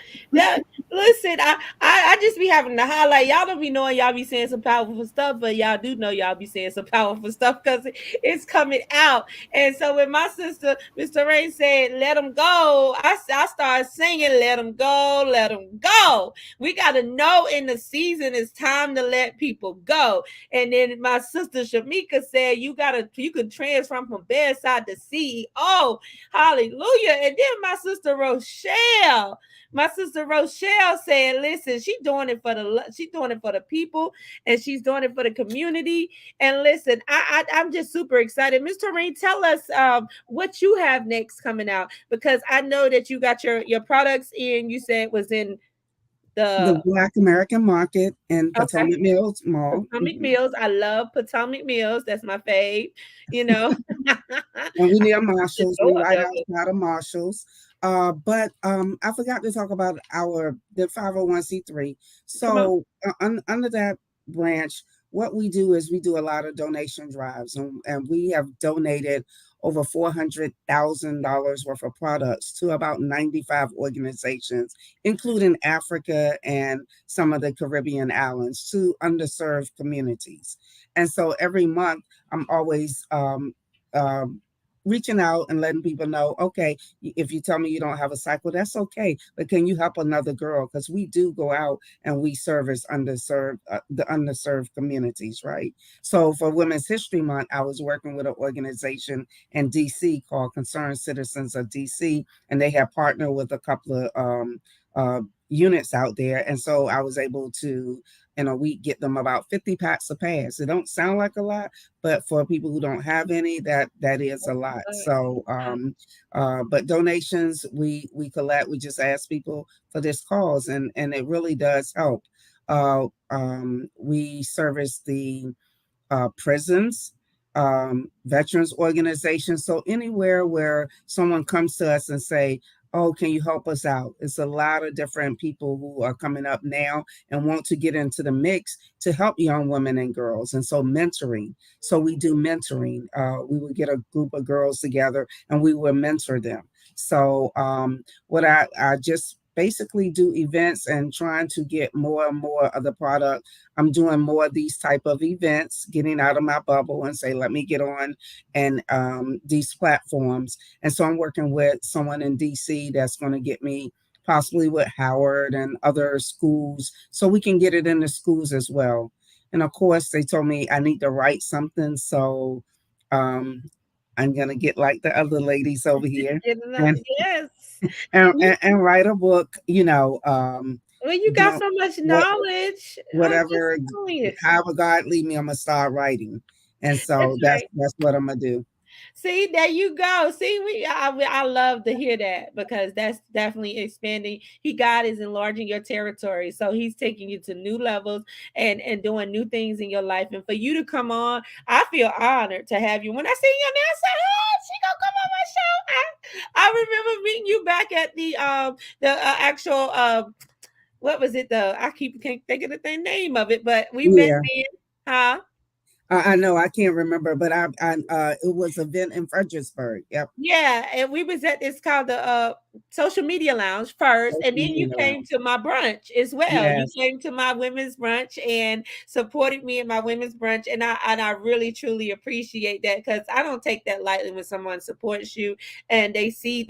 Listen, I just be having to highlight. Y'all don't be knowing y'all be saying some powerful stuff, but y'all do know y'all be saying some powerful stuff because it's coming out. And so when my sister, Mr. Ray, said, let them go, I started singing, let them go, let them go. We got to know in the season it's time to let people go. And then my sister Shamika said, you can transform from bedside to CEO. Hallelujah. And then my sister Richelle said, listen, she's doing it for the people, and she's doing it for the community. And listen, I'm just super excited. Mr. Rain, tell us what you have next coming out, because I know that you got your products in, you said was in the Black American Market in Potomac Mills Mall. Potomac Mills. I love Potomac Mills. That's my fave, And we near Marshalls. We right outside of Marshalls. But I forgot to talk about the 501c3. So under that branch, what we do is we do a lot of donation drives, and we have donated over $400,000 worth of products to about 95 organizations, including Africa and some of the Caribbean islands, to underserved communities. And so every month, I'm always reaching out and letting people know, okay, if you tell me you don't have a cycle, that's okay, but can you help another girl? Because we do go out and we service underserved, the underserved communities, right? So for Women's History Month, I was working with an organization in DC called Concerned Citizens of DC, and they have partnered with a couple of units out there, and so I was able to in a week get them about 50 packs of pads. It don't sound like a lot, but for people who don't have any, that is a lot. So but donations we collect, we just ask people for this cause, and it really does help. We service the prisons, veterans organizations. So anywhere where someone comes to us and say, oh, can you help us out? It's a lot of different people who are coming up now and want to get into the mix to help young women and girls. And so mentoring. So we do mentoring. We would get a group of girls together and we would mentor them. So what I just basically do events and trying to get more and more of the product. I'm doing more of these type of events, getting out of my bubble and say, let me get on and these platforms. And so I'm working with someone in DC that's going to get me possibly with Howard and other schools so we can get it in the schools as well. And of course, they told me I need to write something. So I'm going to get like the other ladies over here. Yes. And write a book, Well, you got so much knowledge. Whatever, however God lead me, I'm gonna start writing, and so that's what I'm gonna do. See, there you go. See, I love to hear that because that's definitely expanding. God is enlarging your territory, so He's taking you to new levels and doing new things in your life. And for you to come on, I feel honored to have you. When I see your name, I said, "Hey, she gonna come on my show." I remember meeting you back at the actual what was it? I can't think of the name of it, but we met then, huh? I know I can't remember, but it was an event in Fredericksburg. Yep. Yeah, and we was at this called the social media lounge first, and then you came to my brunch as well. You came to my women's brunch and supported me in my women's brunch, and I really truly appreciate that because I don't take that lightly when someone supports you and they see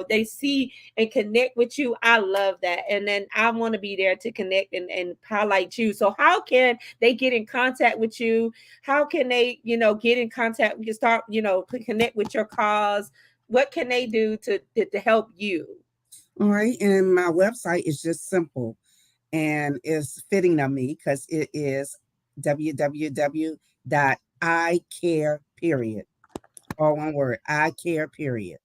they see and connect with you. I love that, and then I want to be there to connect and highlight you. So how can they get in contact with you? How can they get in contact? We can start connect with your cause. What can they do to help you? All right. And my website is just simple and it's fitting of me because it is www.icare, period. All one word, icare, period.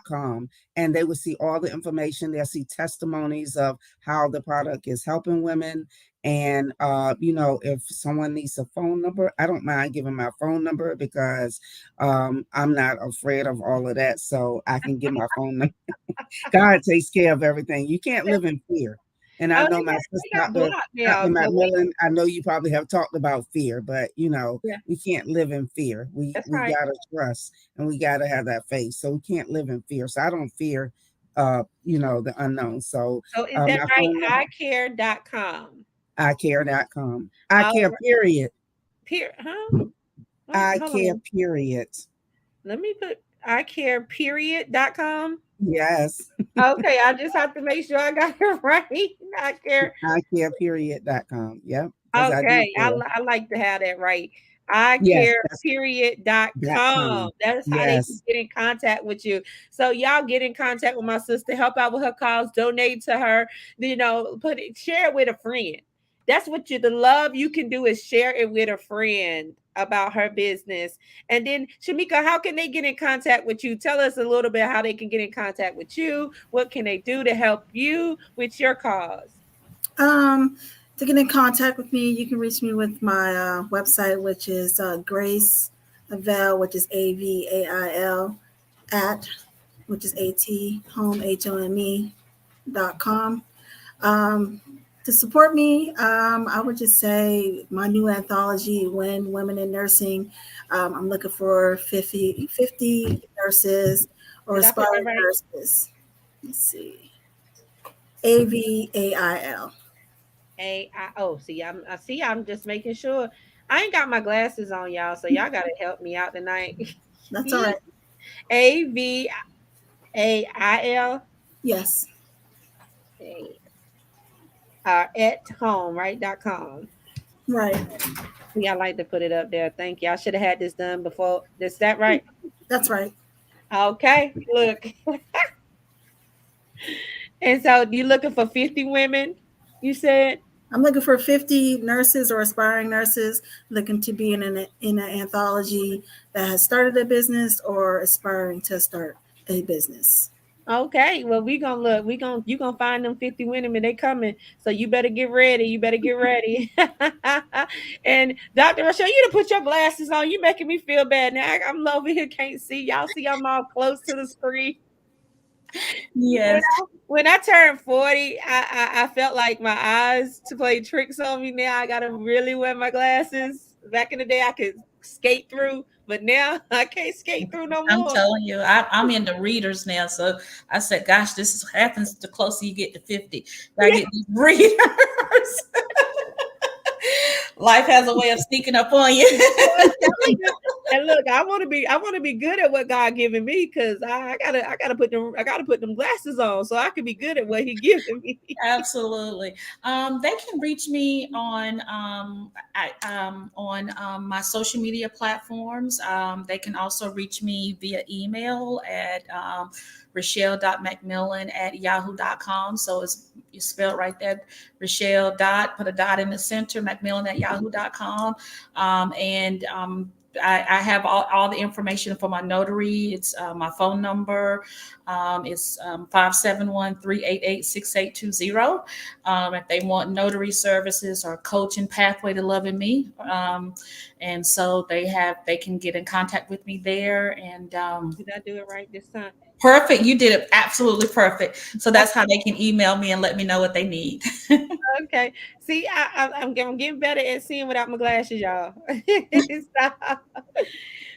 .com, and they will see all the information. They'll see testimonies of how the product is helping women. And if someone needs a phone number, I don't mind giving my phone number because I'm not afraid of all of that. So I can give my phone number. God takes care of everything. You can't live in fear. And I know my sister, Dr. McMillian, I know you probably have talked about fear, but we can't live in fear. We gotta trust and we gotta have that faith. So we can't live in fear. So I don't fear the unknown. So is that right? iCare.com. iCare.com. iCare, period. Huh? iCare, period. Let me put iCare, period.com. Yes. Okay, I just have to make sure I got it right. iCare, period.com. Yep. Okay, I like to have that right. iCare.period.com. That's how they can get in contact with you. So y'all get in contact with my sister, help out with her cause, donate to her, share it with a friend. That's what the love you can do is share it with a friend about her business. And then Shamika, how can they get in contact with you? Tell us a little bit how they can get in contact with you. What can they do to help you with your cause? To get in contact with me, you can reach me with my website, which is Grace Avail, which is AVAIL which is home HOME.com. To support me, I would just say my new anthology, When Women in Nursing. I'm looking for 50 nurses or aspiring nurses. Let's see. AVAIL. I'm just making sure. I ain't got my glasses on, y'all, so y'all gotta help me out tonight. That's all right. AVAIL Yes. at home, right? .com. Right. Yeah, I like to put it up there. Thank you. I should have had this done before. Is that right? That's right. Okay. Look. And so you looking for 50 women, you said? I'm looking for 50 nurses or aspiring nurses looking to be in an anthology that has started a business or aspiring to start a business. Okay, well, we gonna look. We gonna you gonna find them 50 women and they coming. So you better get ready. You better get ready. And Dr. Rochelle, you done put your glasses on. You making me feel bad now. I'm over here, can't see. Y'all see I'm all close to the screen. Yes. When I turned 40, I felt like my eyes to play tricks on me. Now I gotta really wear my glasses. Back in the day, I could skate through, but now I can't skate through no I'm more. telling you, I'm into readers now. So I said, gosh, happens the closer you get to 50. I get these readers. Life has a way of sneaking up on you. And look, I want to be good at what God giving me because I gotta put them glasses on so I can be good at what He giving me. Absolutely. They can reach me on my social media platforms. They can also reach me via email at Richelle.McMillian@yahoo.com. So it's spelled right there, Richelle put a dot in the center, McMillian@yahoo.com. I have all the information for my notary. It's my phone number. It's 571-388-6820. If they want notary services or coaching pathway to loving me. And so they can get in contact with me there. And Did I do it right this time? perfect. You did it absolutely perfect. So that's how they can email me and let me know what they need. Okay. See, I'm getting better at seeing without my glasses, y'all. Stop.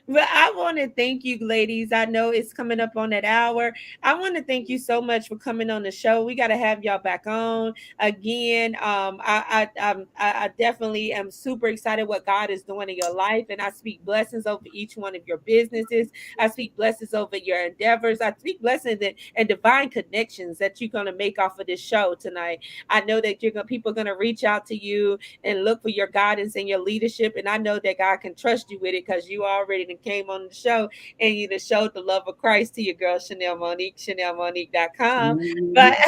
But I want to thank you, ladies. I know it's coming up on that hour. I want to thank you so much for coming on the show. We got to have y'all back on again. I definitely am super excited what God is doing in your life, and I speak blessings over each one of your businesses. I speak blessings over your endeavors. I speak blessings and divine connections that you're gonna make off of this show tonight. I know that people are gonna reach out to you and look for your guidance and your leadership, and I know that God can trust you with it because you already came on the show and you showed the love of Christ to your girl Chanel Monique, ChanelMonique.com. But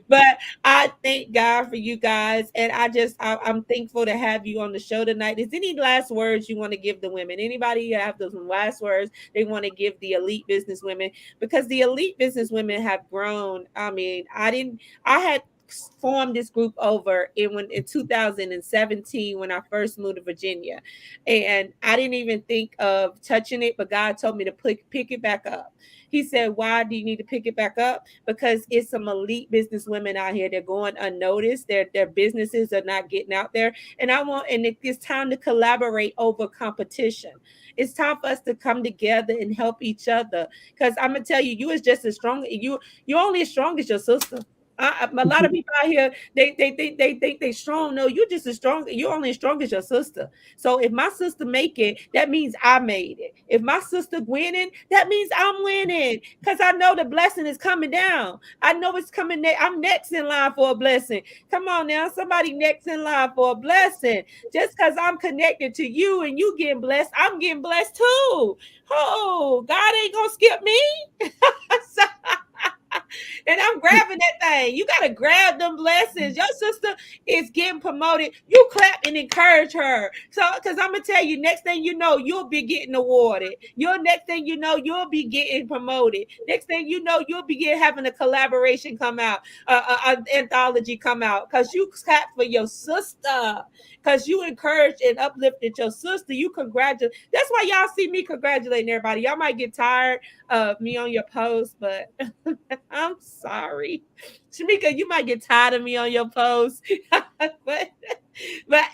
but I thank God for you guys, and I'm thankful to have you on the show tonight. Is any last words you want to give the women? Anybody have those last words they want to give the elite business women? Because the elite business women have grown. I mean, I had formed this group over in 2017 when I first moved to Virginia, and I didn't even think of touching it, but God told me to pick it back up. He said, why do you need to pick it back up? Because it's some elite business women out here. They're going unnoticed. Their businesses are not getting out there. And it's time to collaborate over competition. It's time for us to come together and help each other. Because I'm gonna tell you, you is just as strong. You're only as strong as your sister. A lot of people out here, they think they strong. No, you're just as strong. You're only as strong as your sister. So if my sister make it, that means I made it. If my sister winning, that means I'm winning. Because I know the blessing is coming down. I know it's coming. I'm next in line for a blessing. Come on now, somebody next in line for a blessing. Just because I'm connected to you and you getting blessed, I'm getting blessed too. Oh, God ain't gonna skip me. So, and I'm grabbing that thing. You gotta grab them blessings. Your sister is getting promoted. You clap and encourage her. So, because I'm gonna tell you, next thing you know, you'll be getting awarded. Your next thing you know, you'll be getting promoted. Next thing you know, you'll be having a collaboration come out, an anthology come out. Because you clap for your sister. Because you encouraged and uplifted your sister. You congratulate. That's why y'all see me congratulating everybody. Y'all might get tired of me on your post, but I'm sorry. Shamika, you might get tired of me on your post. but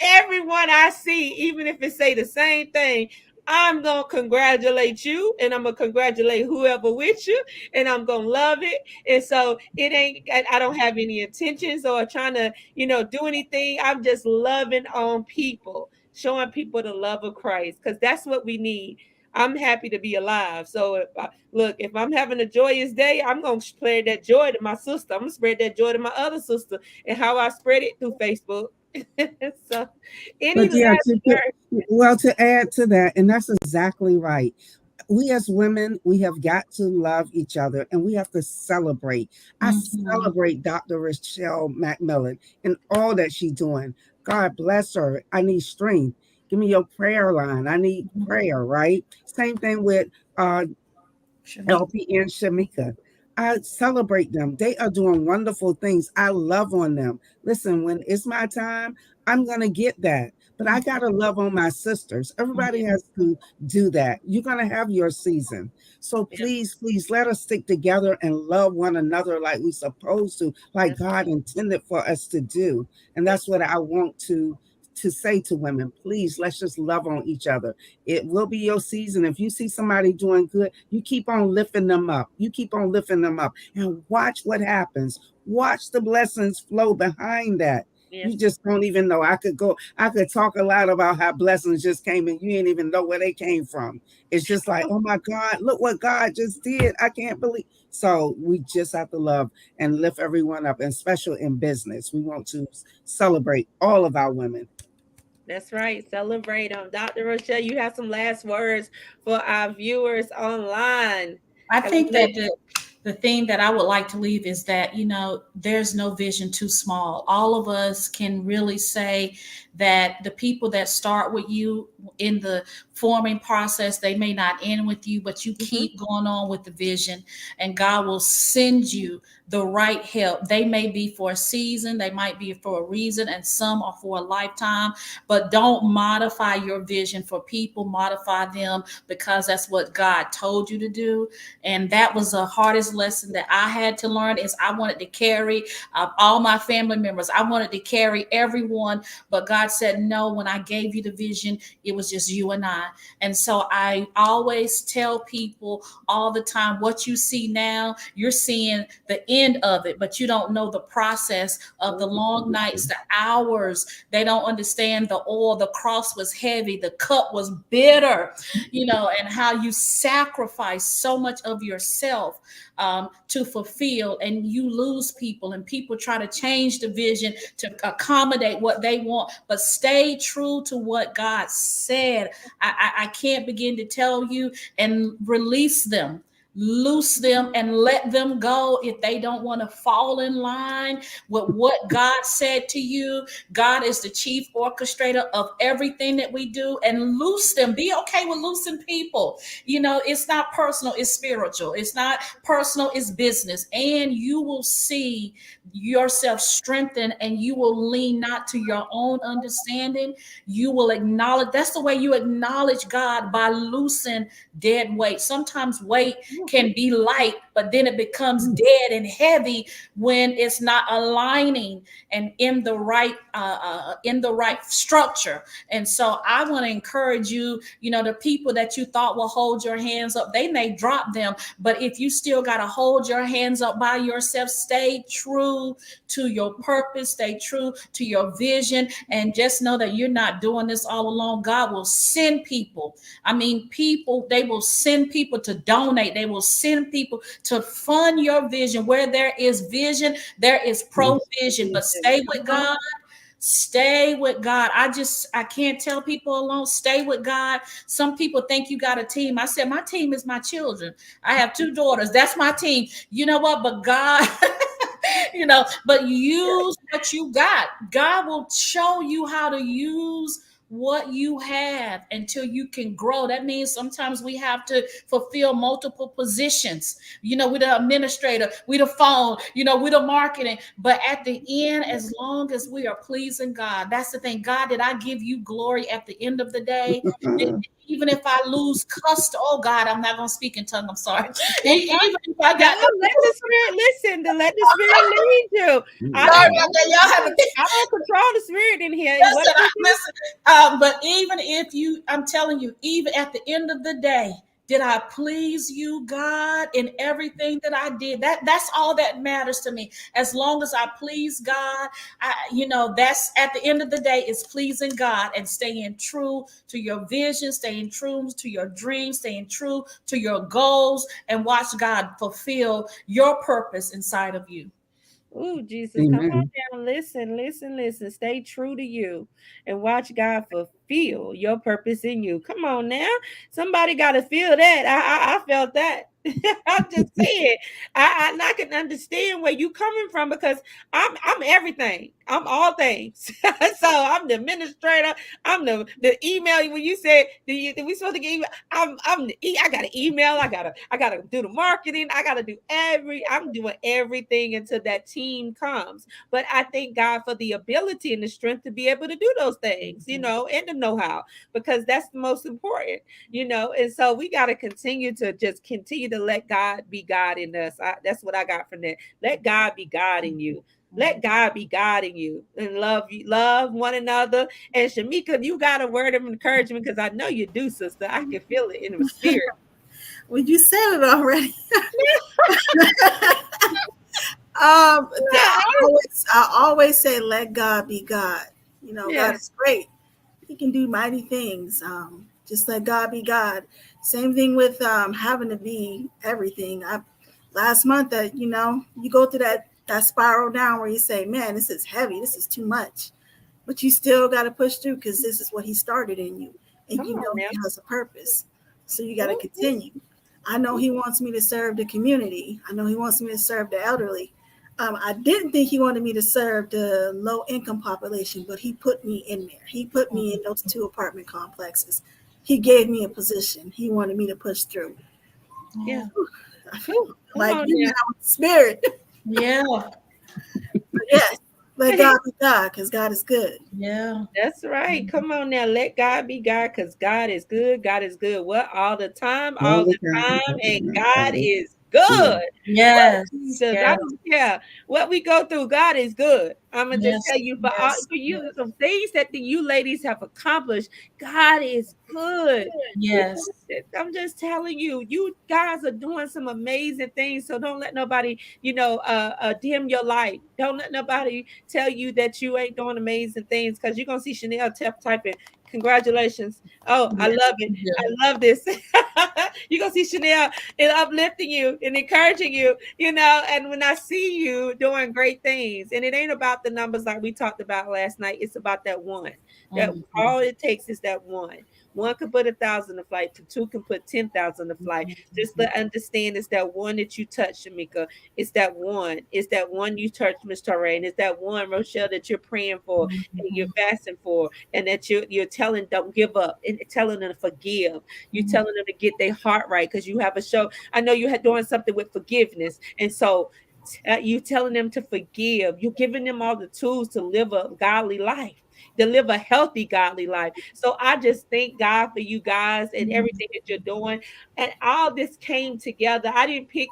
everyone I see, even if it say the same thing, I'm going to congratulate you and I'm going to congratulate whoever with you and I'm going to love it. And so I don't have any intentions or trying to, do anything. I'm just loving on people showing people the love of Christ, because that's what we need. I'm happy to be alive. So if I'm having a joyous day, I'm gonna spread that joy to my sister. I'm gonna spread that joy to my other sister, and how I spread it through Facebook. So, any But yeah, last word? well, to add to that, and that's exactly right. We as women, we have got to love each other and we have to celebrate. I celebrate Dr. Richelle McMillian and all that she's doing. God bless her. I need strength. Give me your prayer line. I need prayer, right? Same thing with LP and Shamika. I celebrate them. They are doing wonderful things. I love on them. Listen, when it's my time, I'm going to get that. But I got to love on my sisters. Everybody has to do that. You're going to have your season. So please, please let us stick together and love one another like we're supposed to, like God intended for us to do. And that's what I want to say to women. Please, let's just love on each other. It will be your season. If you see somebody doing good, you keep on lifting them up. You keep on lifting them up and watch what happens. Watch the blessings flow behind that. You just don't even know. I could talk a lot about how blessings just came and you didn't even know where they came from. It's just like, oh my God, look what God just did. I can't believe. So we just have to love and lift everyone up, and especially in business. We want to celebrate all of our women. That's right. Celebrate them. Dr. Rochelle, you have some last words for our viewers online. I think that the thing that I would like to leave is that, there's no vision too small. All of us can really say that the people that start with you in the forming process, they may not end with you, but you keep going on with the vision, and God will send you the right help. They may be for a season, they might be for a reason, and some are for a lifetime. But don't modify your vision for people. Modify them because that's what God told you to do. And that was the hardest lesson that I had to learn. Is I wanted to carry all my family members. I wanted to carry everyone, but God said no. When I gave you the vision, it was just you and I. And so I always tell people all the time, what you see now, you're seeing the end of it, but you don't know the process of the long nights, the hours. They don't understand the oil. The cross was heavy. The cup was bitter, and how you sacrifice so much of yourself to fulfill, and you lose people, and people try to change the vision to accommodate what they want, but stay true to what God said. I can't begin to tell you, and release them. Loose them and let them go if they don't want to fall in line with what God said to you. God is the chief orchestrator of everything that we do, and loose them. Be okay with loosing people. It's not personal, it's spiritual. It's not personal, it's business. And you will see yourself strengthen, and you will lean not to your own understanding. You will acknowledge. That's the way you acknowledge God, by loosing dead weight. Sometimes weight can be light, but then it becomes dead and heavy when it's not aligning and in the right structure. And so I want to encourage you, the people that you thought will hold your hands up, they may drop them, but if you still got to hold your hands up by yourself, stay true to your purpose, stay true to your vision, and just know that you're not doing this all alone. God will send people. They will send people to donate. They will send people to fund your vision. Where there is vision, there is provision. But stay with God. Stay with God. I can't tell people alone. Stay with God. Some people think you got a team. I said, my team is my children. I have 2 daughters. That's my team. You know what? But God, but use what you got. God will show you how to use what you have until you can grow. That means sometimes we have to fulfill multiple positions. We're the administrator, we're the phone, we're the marketing. But at the end, as long as we are pleasing God, that's the thing. God, did I give you glory at the end of the day? Even if I lose oh God, I'm not going to speak in tongue. I'm sorry. Even if I got let the Spirit listen. To let the Spirit lead you. I don't control the Spirit in here. Listen, but even if I'm telling you, even at the end of the day, Did I please you, God, in everything that I did? That's all that matters to me. As long as I please God, that's at the end of the day, it's pleasing God and staying true to your vision, staying true to your dreams, staying true to your goals, and watch God fulfill your purpose inside of you. Ooh, Jesus, come on Amen. down. Listen, listen, listen. Stay true to you and watch God fulfill your purpose in you. Come on now. Somebody got to feel that. I felt that. I'm just saying. I can understand where you coming from because I'm everything. I'm all things. So I'm the administrator. I'm the email. When you said we supposed to get email, I got an email. I gotta do the marketing. I'm doing everything until that team comes. But I thank God for the ability and the strength to be able to do those things, and the know-how, because that's the most important, and so we got to continue to let God be God in us. That's what I got from that. Let God be God in you. Let God be God in you, and love one another. And Shamika, you got a word of encouragement because I know you do, sister. I can feel it in the spirit. Well, you said it already. I always say, let God be God. God is great. He can do mighty things. Just let God be God. Same thing with having to be everything. Last month, that you go through that spiral down where you say, "Man, this is heavy. This is too much," but you still got to push through because this is what He started in you, and Come on now. He has a purpose. So you got to continue. I know He wants me to serve the community. I know He wants me to serve the elderly. I didn't think He wanted me to serve the low income population, but He put me in there. He put me in those 2 apartment complexes. He gave me a position. He wanted me to push through. Yeah. I feel Come on now. spirit. Yeah. Yes, let God be God because God is good. Yeah. That's right. Come on now. Let God be God because God is good. God is good. What? All the time? All All the the time. time. And God God is good. good. Yes. Jesus, I Yes. don't care what we go through. God is good. I'm gonna just Yes. tell you Yes. for you some things that you ladies have accomplished. God is good. Yes. I'm just telling you, you guys are doing some amazing things. So don't let nobody, dim your light. Don't let nobody tell you that you ain't doing amazing things because you're gonna see Chanel typing. Congratulations. Oh, I Yes. love it. Yeah. I love this. You're gonna see Chanel and uplifting you and encouraging you, and when I see you doing great things, and it ain't about the numbers like we talked about last night, it's about that one. That all it takes is that one. One can put 1,000 to flight, two can put 10,000 to flight. Just to understand it's that one that you touch, Shamika. It's that one. It's that one you touch, Miss Touray, and it's that one, Rochelle, that you're praying for and you're fasting for, and that you're telling don't give up and telling them to forgive. You're telling them to get their heart right because you have a show. I know you had doing something with forgiveness, and so you telling them to forgive. You're giving them all the tools to live a godly life, to live a healthy, godly life. So I just thank God for you guys and everything that you're doing. And all this came together. I didn't pick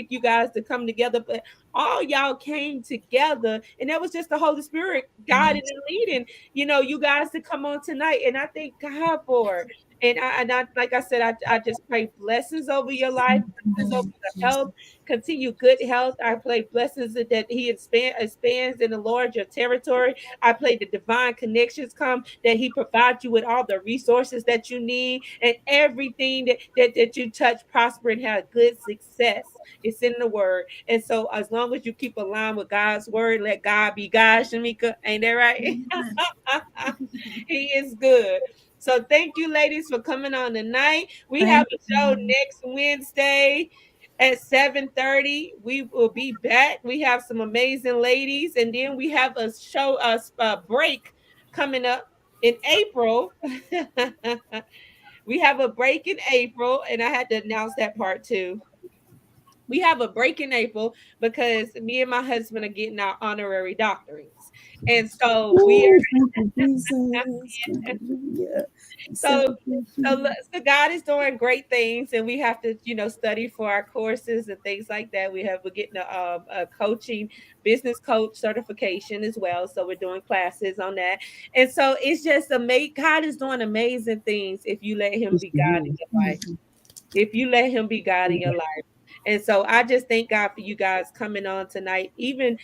you guys to come together, but all y'all came together, and that was just the Holy Spirit guiding and leading, you guys to come on tonight. And I thank God for it. And I like I said, I just pray blessings over your life, blessings over the health, continue good health. I pray blessings that He expands and enlarge your territory. I pray the divine connections come, that He provides you with all the resources that you need, and everything that you touch prosper and have good success. It's in the word. And so as long as you keep aligned with God's word, let God be God, Shamika. Ain't that right? He is good. So thank you, ladies, for coming on tonight. We have Thank a show you. next Wednesday at 7:30. We will be back. We have some amazing ladies, and then we have a show, a break coming up in April. We have a break in April, and I had to announce that part too. We have a break in April because me and my husband are getting our honorary doctorates, and so we Woo, are. thank you, Jesus. Hallelujah. We So, celebrate so, you. so God is doing great things, and we have to, study for our courses and things like that. We're getting a coaching business coach certification as well. So we're doing classes on that, and so it's just amazing. God is doing amazing things if you let Him Yes, be he God in is. your life. if you let him be God in your life. And so I just thank God for you guys coming on tonight, even,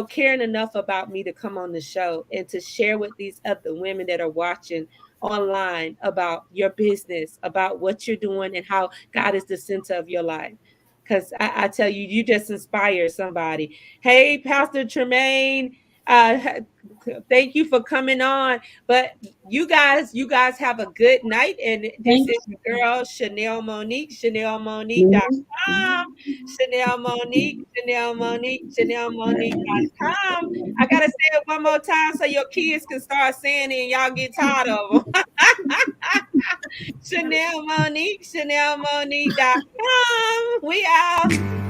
caring enough about me to come on the show and to share with these other women that are watching online about your business, about what you're doing and how God is the center of your life. Because I tell you, you just inspire somebody. Hey, Pastor Tremaine, thank you for coming on. But you guys have a good night. And this Thank is you. your girl, Chanel Monique, Mhm. ChanelMonique.com, Chanel Monique, Chanel Monique, ChanelMonique.com. I gotta say it one more time so your kids can start saying it and y'all get tired of them. Chanel Monique, ChanelMonique.com. We out.